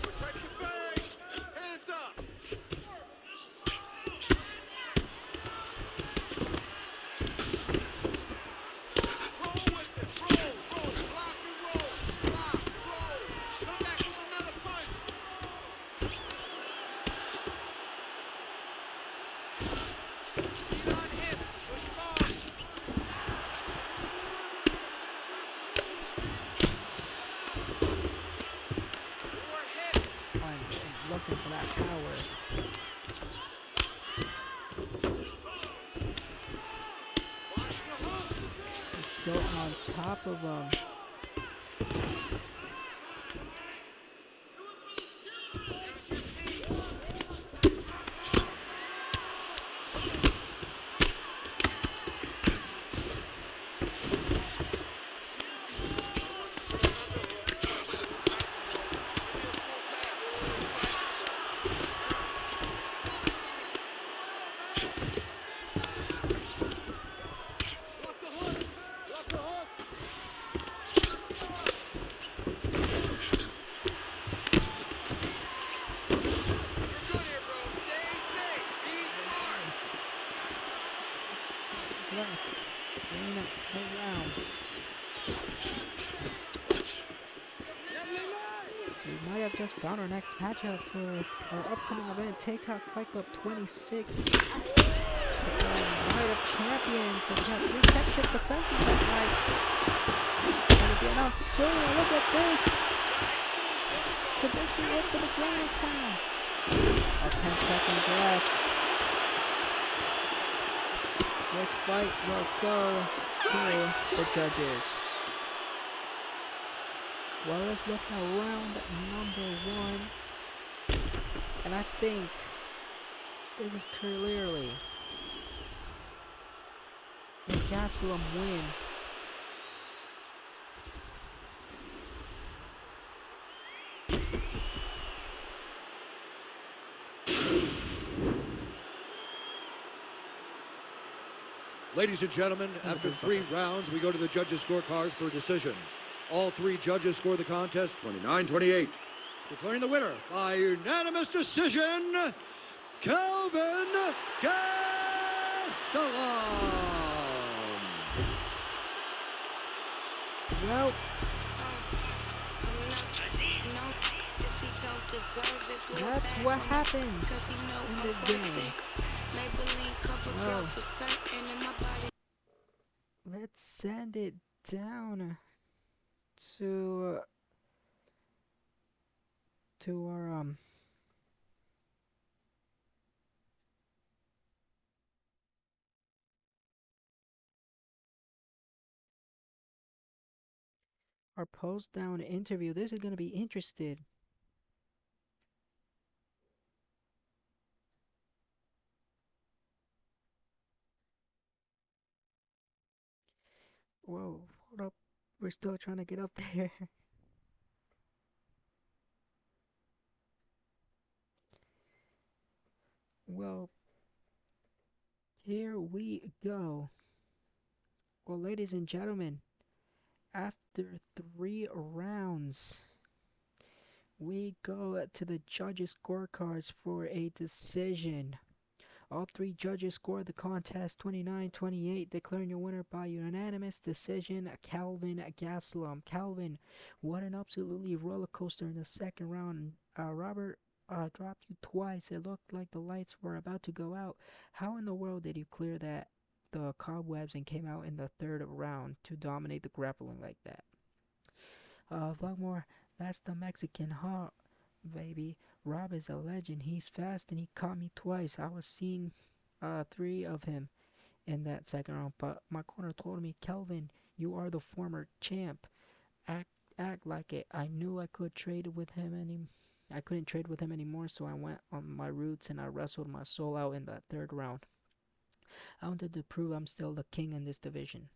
Protect your face. Hands up. Roll with it. Roll. Block and roll. Come back with another punch. Feet on hips. Push forward. More hips. I'm looking for that power. Watch the hook. He's still on top of him. Use your feet. You're good here, bro. Stay safe. Be smart. He's left. Winning a whole round. We might have just found our next matchup for our upcoming event, TikTok Fight Club 26. Night of Champions. And we have 3 championship defenses that night. Gonna be announced soon. Look at this. Could this be it for the grand final? 10 seconds left. This fight will go to the judges. Well, let's look at round number 1. And I think this is clearly a Gastelum win. Ladies and gentlemen, after 3 rounds, we go to the judges' scorecards for a decision. All 3 judges score the contest 29-28. Declaring the winner by unanimous decision, Kelvin Gastelum. Well, that's what happens in this game. Well, let's send it down to our post down interview. This is gonna be interesting. Whoa, hold up. We're still trying to get up there. Well, here we go. Well, ladies and gentlemen, after 3 rounds, we go to the judges' scorecards for a decision. All 3 judges scored the contest 29-28, declaring your winner by unanimous decision, Kelvin Gastelum. Kelvin, what an absolutely roller coaster in the second round. Robert dropped you twice. It looked like the lights were about to go out. How in the world did you clear the cobwebs and came out in the 3rd round to dominate the grappling like that? Vlogmore, That's the Mexican heart, baby. Rob is a legend. He's fast and he caught me twice. I was seeing three of him in that second round, but my corner told me, Kelvin, you are the former champ. Act act like it. I knew I couldn't trade with him anymore, so I went on my roots and I wrestled my soul out in that third round. I wanted to prove I'm still the king in this division.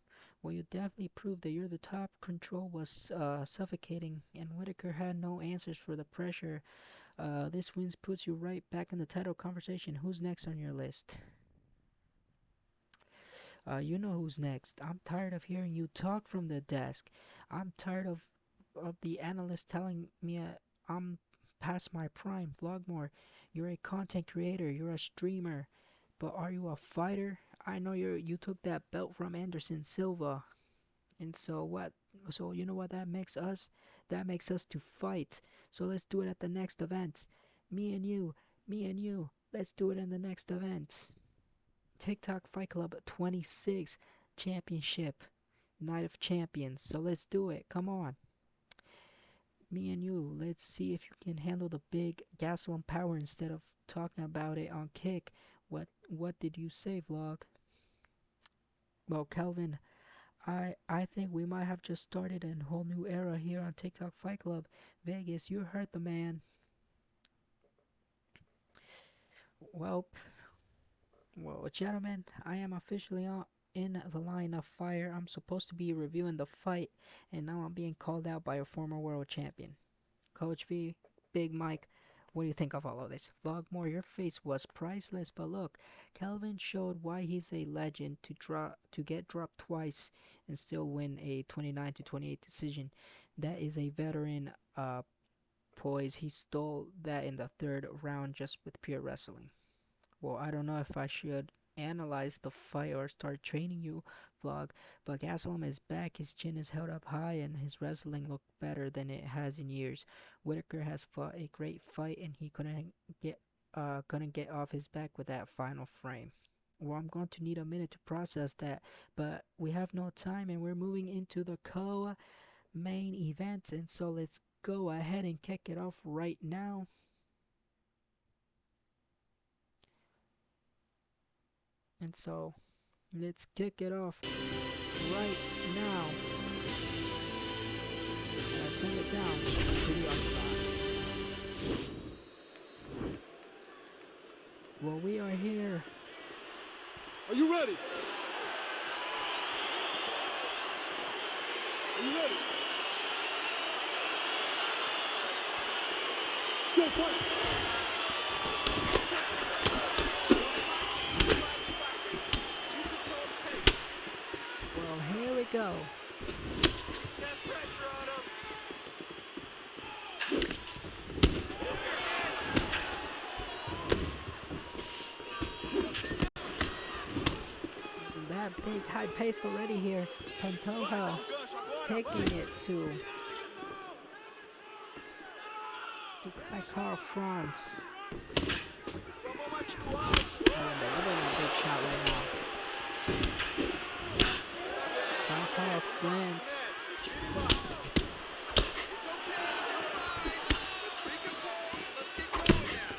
Well, you definitely proved that you're the top. Control was suffocating, and Whitaker had no answers for the pressure. This win puts you right back in the title conversation. Who's next on your list? You know who's next. I'm tired of hearing you talk from the desk. I'm tired of the analysts telling me I'm past my prime. Vlogmore, you're a content creator. You're a streamer. But are you a fighter? I know you took that belt from Anderson Silva. And so what? So you know what that makes us? That makes us to fight. So let's do it at the next event. Me and you, me and you. Let's do it in the next event. TikTok Fight Club 26 Championship, Night of Champions. So let's do it. Come on. Me and you. Let's see if you can handle the big gasoline power instead of talking about it on Kick. What did you say, vlog? Well, Kelvin, I think we might have just started a whole new era here on TikTok Fight Club. Vegas, you heard the man. Well, gentlemen, I am officially in the line of fire. I'm supposed to be reviewing the fight, and now I'm being called out by a former world champion. Coach V, Big Mike, what do you think of all of this? Vlogmore, your face was priceless, but look, Kelvin showed why he's a legend to get dropped twice and still win a 29-28 decision. That is a veteran poise. He stole that in the third round just with pure wrestling. Well, I don't know if I should analyze the fight or start training you, vlog, but Gastelum is back, his chin is held up high, and his wrestling looked better than it has in years. Whitaker has fought a great fight, and he couldn't get off his back with that final frame. Well, I'm going to need a minute to process that, but we have no time, and we're moving into the co-main event, and so let's go ahead and kick it off right now. And so, let's kick it off right now. Let's send it down. Pretty occupied. Well, we are here. Are you ready? Are you ready? Let's go fight. Go. That big high pace already here. Pantoja taking it to Carl Franz. Oh, they're delivering a big shot right now. Carl France. It's okay, you're fine. Let's take a pause. Let's get going now.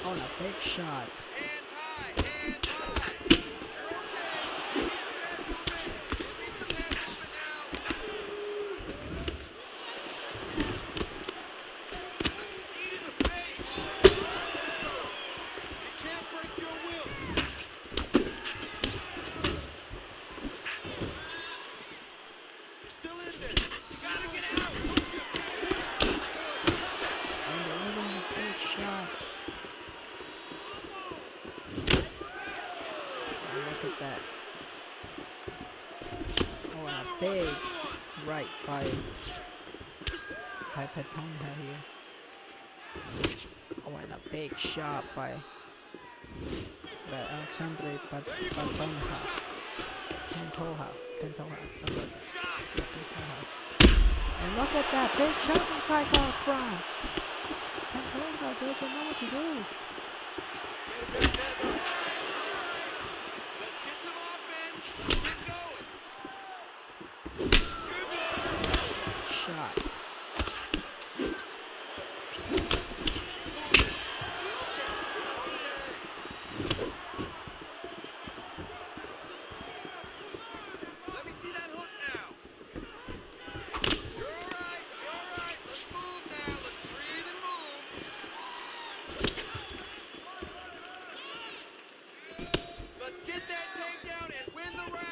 Oh, and a big shot. Hands high, hands high. You're okay. Give me some head movement. Give me some head movement now. Knee to the face. You can't break your will. Big right by Patonja here. Oh, and a big shot by Alexandre Pantoja, something like that. Yeah, Pantoja. And look at that big shot by Carl France. Pantoja doesn't know what to do. Let's get some offense. Let's get going. shots. Let me see that hook now. You're all right. You're all right. Let's move now. Let's breathe and move. Let's get that takedown and win the round.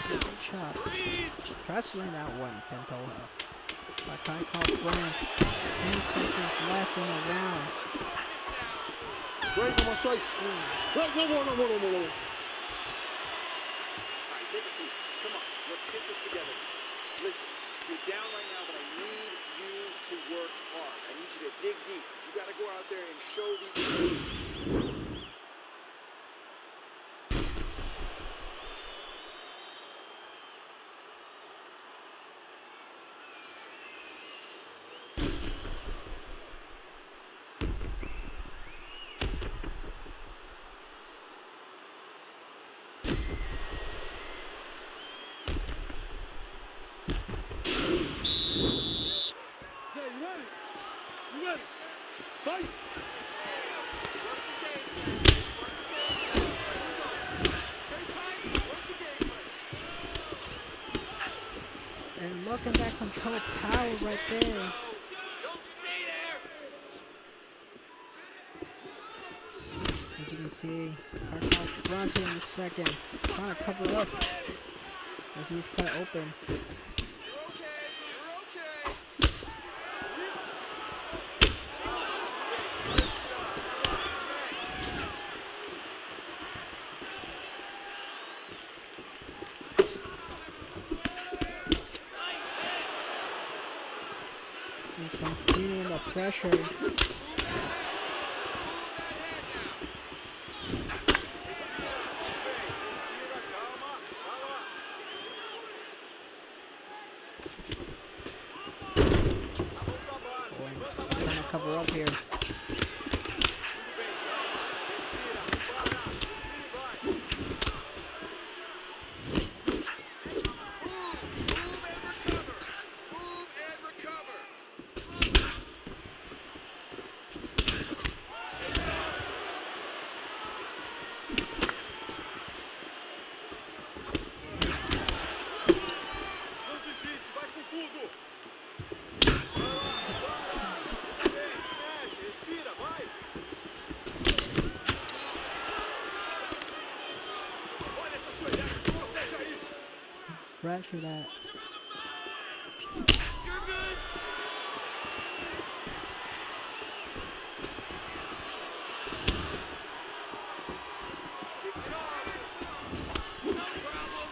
Good shots. Pressuring that one, Pantoja. By Kai France. 10 seconds left in the round. Break on my strikes. Right, no more. All right, take a seat. Come on, let's get this together. Listen, you're down right now, but I need you to work hard. I need you to dig deep. You got to go out there and show these. Yeah, you ready? You ready? Fight! Work the game plan. Stay tight. Work the game plan. And look at that control power right there. Don't stay there. As you can see, Kai France here in the second. Trying to cover up as he's cut open. You're okay. You're okay. And continuing the pressure. Move that head now. Trying to cover up here. Move and recover. Não desiste, vai com tudo! Mexe, respira, vai! Olha essa joelhada, se protege aí! Pressure that. You're good. Kick it off. No problem.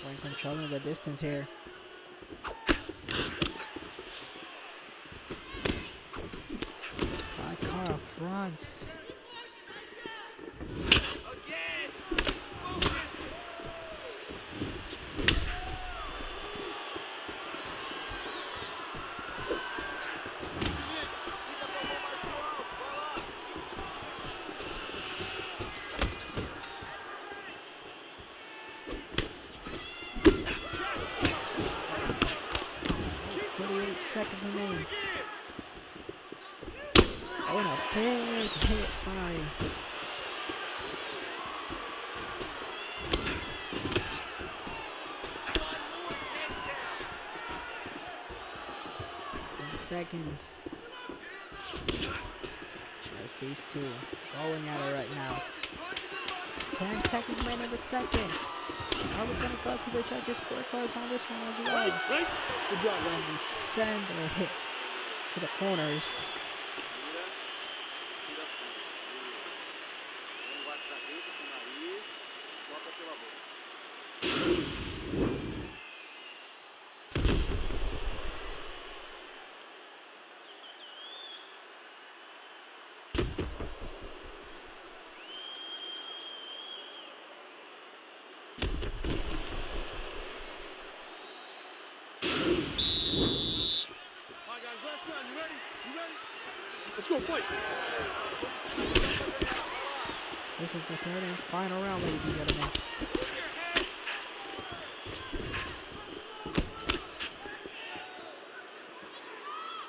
When controlling the distance here. Kai France. Again. Focus. Fica com a mão mais pro alto, vai lá! Keep 48 seconds remaining. Oh, and a big hit by seconds. That's these two going at it right now. 10 seconds remaining in the second. Are we gonna go to the judges' scorecards on this one as well? Right? Good job, man. And we send a hit to the corners. Respira fundo. Isso. Não vai pra dentro com o nariz, solta pela boca. Let's go fight. This is the third and final round, ladies and gentlemen.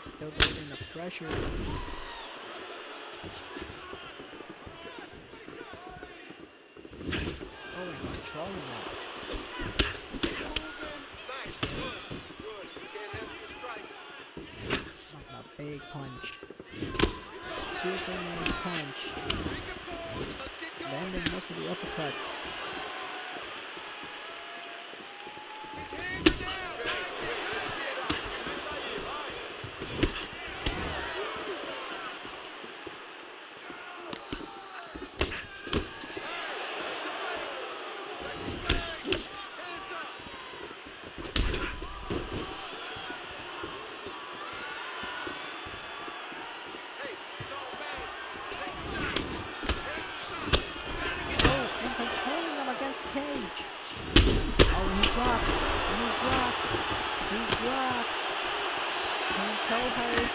Still building the pressure. Oh, and controlling it. Nice. Good. Good. You can't handle your strikes. A big punch. Superman punch. Let's get going. Landing most of the uppercuts. His hands are down. Hey, it's all bad. Take him down. Here's the shot. Oh, and controlling him against the cage. Oh, and he's rocked. And he's rocked. He's rocked. And Koha is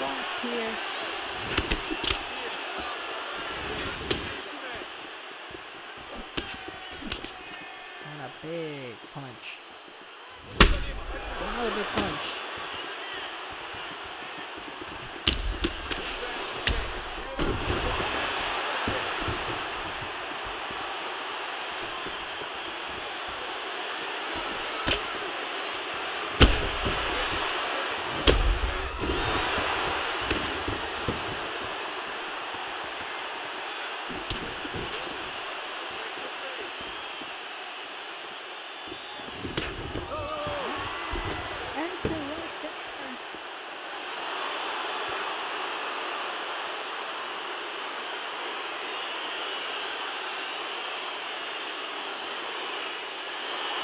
rocked here. And a big punch. Another big punch. Enter right there.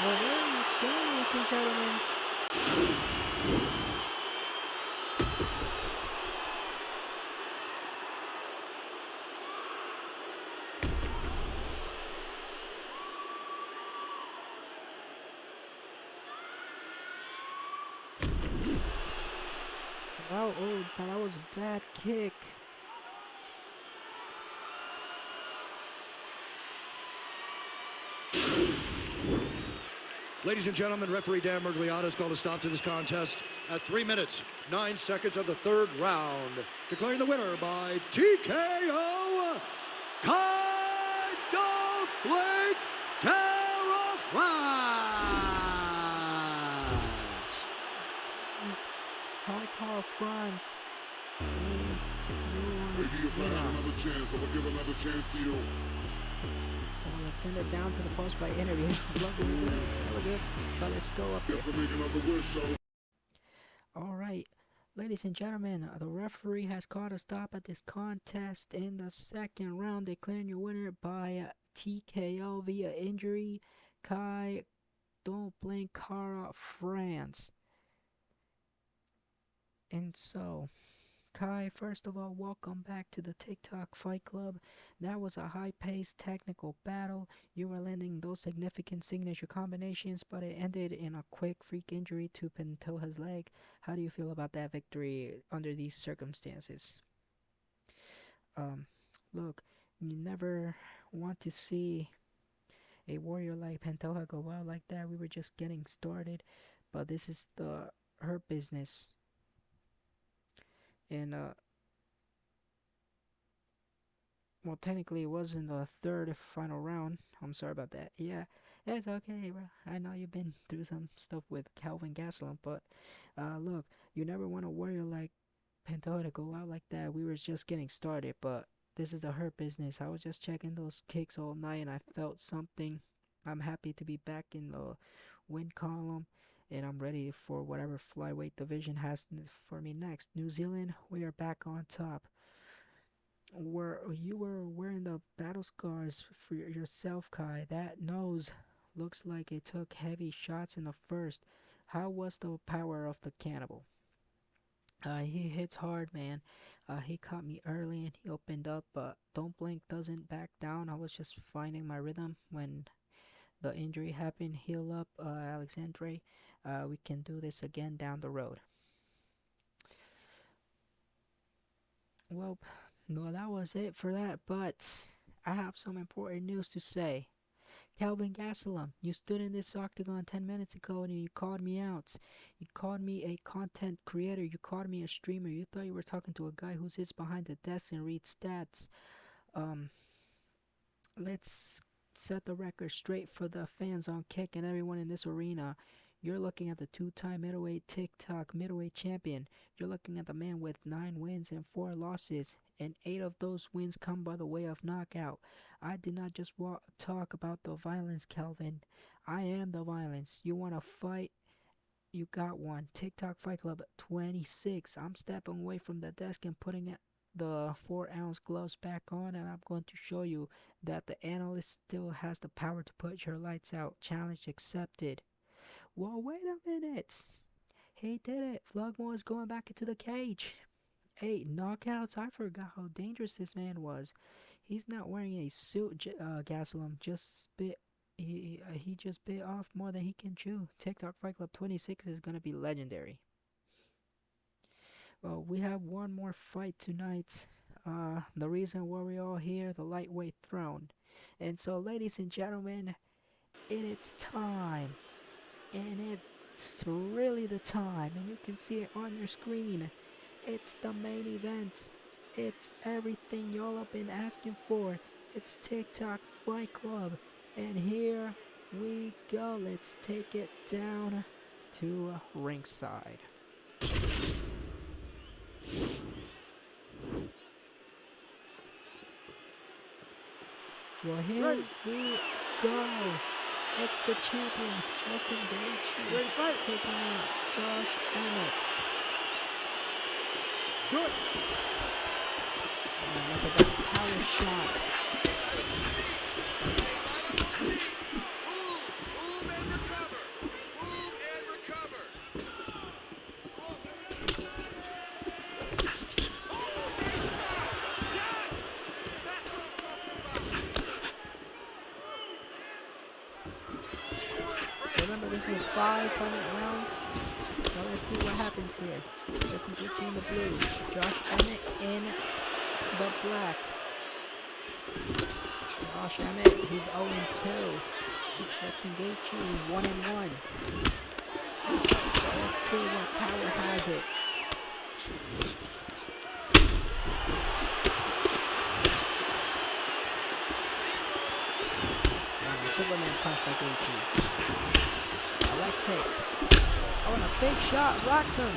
Well, there you go, ladies and gentlemen. That was a bad kick. Ladies and gentlemen, referee Dan Mergliata has called a stop to this contest at 3 minutes, 9 seconds of the third round, declaring the winner by TKO, Kai Don't Blink Terra France. High Power France is Maybe if I your had winner. another chance, I would give another chance to you. Well, let's send it down to the post-fight interview. Love when you do it. That was good. But let's go up there. If I make another wish, so All right, ladies and gentlemen, the referee has called a stop at this contest in the second round, declaring your winner by TKO via injury, Kai Don't Blink Cara France. And so, Kai, first of all, welcome back to the TikTok Fight Club. That was a high-paced technical battle. You were landing those significant signature combinations, but it ended in a quick freak injury to Pantoja's leg. How do you feel about that victory under these circumstances? Look, you never want to see a warrior like Pantoja go out like that. We were just getting started, but this is her business. And well, technically, it was in the third final round. I'm sorry about that. Yeah, it's okay, bro. I know you've been through some stuff with Calvin Gastelum, but look, you never want a warrior like Pantoja to go out like that. We were just getting started, but this is the hurt business. I was just checking those kicks all night, and I felt something. I'm happy to be back in the win column, and I'm ready for whatever flyweight division has for me next. New Zealand, we are back on top. Where you were wearing the battle scars for yourself, Kai. That nose looks like it took heavy shots in the first. How was the power of the cannibal? He hits hard, man. He caught me early and he opened up, but Don't Blink doesn't back down. I was just finding my rhythm when the injury happened. Heal up, Alexandre. We can do this again down the road. Well, no, that was it for that. But I have some important news to say. Calvin Gastelum, you stood in this octagon 10 minutes ago and you called me out. You called me a content creator. You called me a streamer. You thought you were talking to a guy who sits behind the desk and reads stats. Um, let's set the record straight for the fans on Kick and everyone in this arena. You're looking at the two-time middleweight TikTok middleweight champion. You're looking at the man with 9 wins and 4 losses, and 8 of those wins come by the way of knockout. I did not just talk about the violence, Kelvin. I am the violence. You want to fight? You got one. TikTok Fight Club 26. I'm stepping away from the desk and putting it the 4-ounce gloves back on, and I'm going to show you that the analyst still has the power to put your lights out. Challenge accepted. Well, wait a minute. He did it. Flugmore is going back into the cage. 8 knockouts. I forgot how dangerous this man was. He's not wearing a suit. Gaslam just bit. He just bit off more than he can chew. TikTok Fight Club 26 is gonna be legendary. Well, we have one more fight tonight. The reason why we're all here, the lightweight throne. And so, ladies and gentlemen, it's time. And it's really the time. And you can see it on your screen. It's the main event. It's everything y'all have been asking for. It's TikTok Fight Club. And here we go. Let's take it down to ringside. Well, here we go. It's the champion, Justin Gaethje, taking on Josh Emmett. Good. And look at that power shot. Move and recover. Move and recover. Remember, this is 500 rounds, so let's see what happens here. Justin Gaethje in the blue, Josh Emmett in the black. Josh Emmett, who's 0-2. Justin Gaethje, 1-1. Let's see what power has it. Superman punch by Gaethje. Electric. Oh, and a big shot rocks him.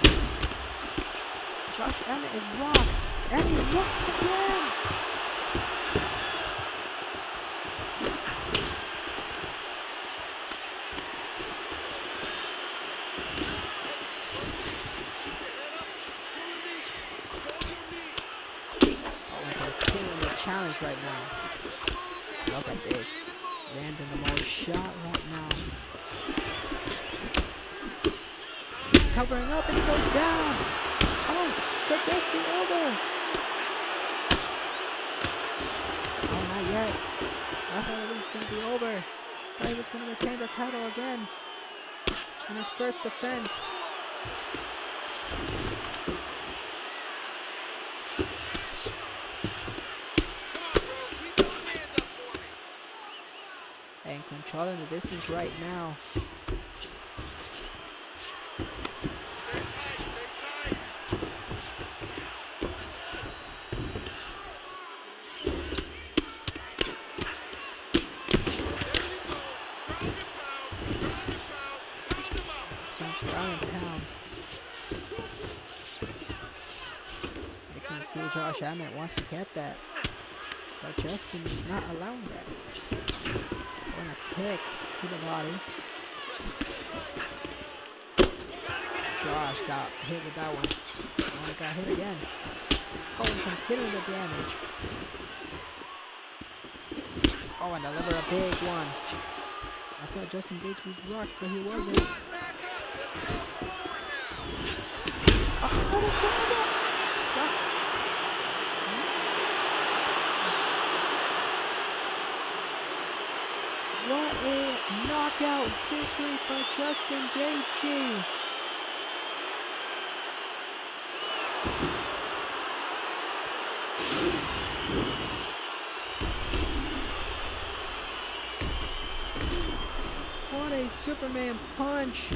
Josh Emmett is rocked. And he rocked again. Oh, and continuing the challenge right now. Look at this. Landing the more shot right now. He's covering up and he goes down. Oh, could this be over? Oh, not yet. I thought it was going to be over. I thought he was going to retain the title again in his first defense. And controlling the distance right now. Stay tight. Some ground and pound. You can see Josh Emmett wants to get that, but Justin is not allowing that. And a kick to the body. Josh got hit with that one. Oh, he got hit again. Oh, and continuing the damage. Oh, and deliver a big one. I thought Justin Gaethje was rocked, but he wasn't. Oh, but it's over! What a knockout victory by Justin Gaethje! What a Superman punch!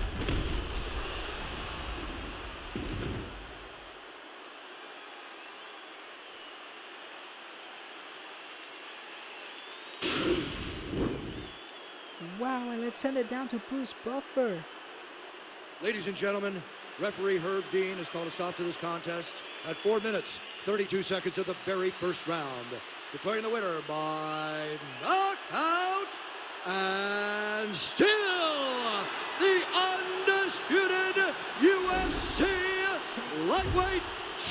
Wow, and let's send it down to Bruce Buffer. Ladies and gentlemen, referee Herb Dean has called a stop to this contest at 4 minutes, 32 seconds of the very first round. Declaring the winner by knockout and still the undisputed UFC lightweight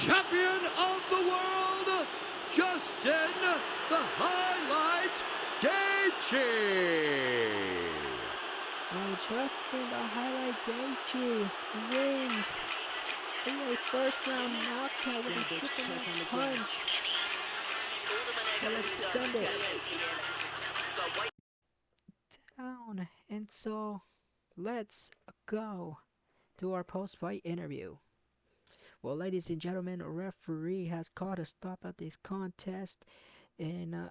champion of the world, Justin the Highlight Gaethje. Justin the Highlight Gaethje wins in a first round knockout with a Superman punch. And let's send it down. And so let's go to our post-fight interview. Well, ladies and gentlemen, a referee has called a stop at this contest in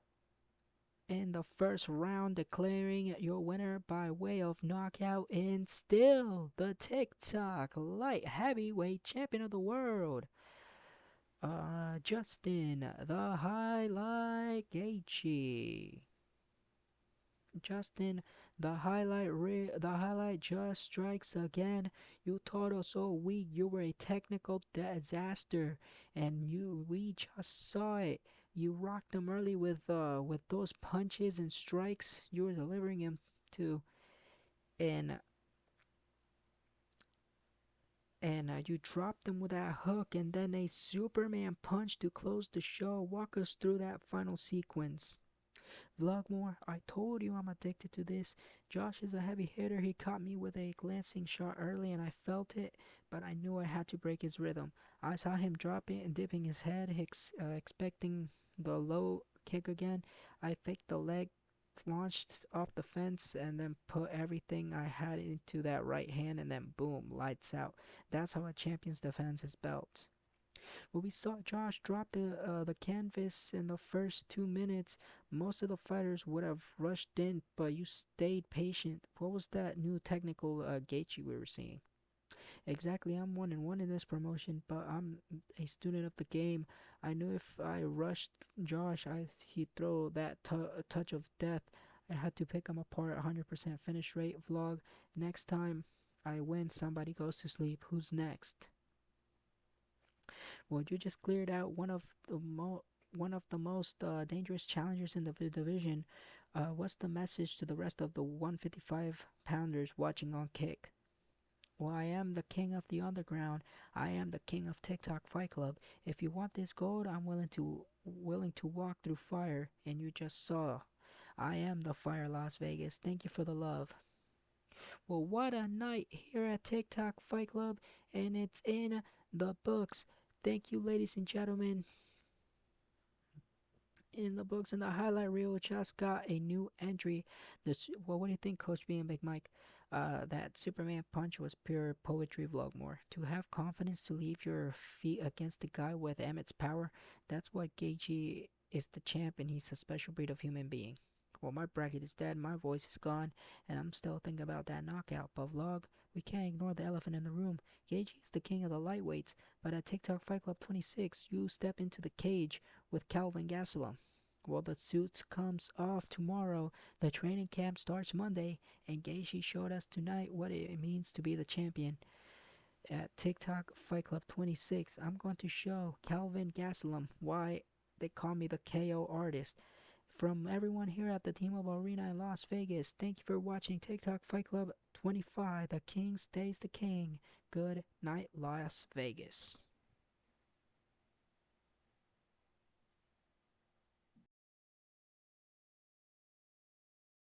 the first round, declaring your winner by way of knockout and still the TikTok light heavyweight champion of the world, Justin the Highlight Gaethje. Justin the highlight just strikes again. You taught us all week you were a technical disaster, and we just saw it. You rocked them early with those punches and strikes you were delivering him to, and you dropped them with that hook and then a Superman punch to close the show. Walk us through that final sequence. Vlogmore, I told you I'm addicted to this. Josh is a heavy hitter. He caught me with a glancing shot early and I felt it, but I knew I had to break his rhythm. I saw him dropping and dipping his head, expecting the low kick again. I faked the leg, launched off the fence, and then put everything I had into that right hand, and then boom, lights out. That's how a champion defends his belt. Well, we saw Josh drop the canvas in the first 2 minutes. Most of the fighters would have rushed in, but you stayed patient. What was that new technical Gaethje we were seeing? Exactly, I'm 1-1 in this promotion, but I'm a student of the game. I knew if I rushed Josh, he'd throw that touch of death. I had to pick him apart. 100% finish rate vlog. Next time I win, somebody goes to sleep. Who's next? Well, you just cleared out one of the most dangerous challengers in the division. What's the message to the rest of the 155 pounders watching on Kick? Well, I am the king of the underground. I am the king of TikTok Fight Club. If you want this gold, I'm willing to walk through fire, and you just saw. I am the fire, Las Vegas. Thank you for the love. Well, what a night here at TikTok Fight Club, and it's in the books. Thank you, ladies and gentlemen. In the books, in the highlight reel, just got a new entry. Well, what do you think, Coach B and Big Mike? That Superman punch was pure poetry, Vlogmore. To have confidence to leave your feet against the guy with Emmett's power, that's why Gaethje is the champ, and he's a special breed of human being. Well, my bracket is dead, my voice is gone, and I'm still thinking about that knockout. But Vlog, we can't ignore the elephant in the room. Gaethje is the king of the lightweights, but at TikTok Fight Club 26, you step into the cage with Calvin Gastelum. Well, the suits comes off tomorrow. The training camp starts Monday, and Gaethje showed us tonight what it means to be the champion. At TikTok Fight Club 26, I'm going to show Calvin Gastelum why they call me the KO artist. From everyone here at the T-Mobile Arena in Las Vegas, thank you for watching TikTok Fight Club 25. The king stays the king. Good night, Las Vegas.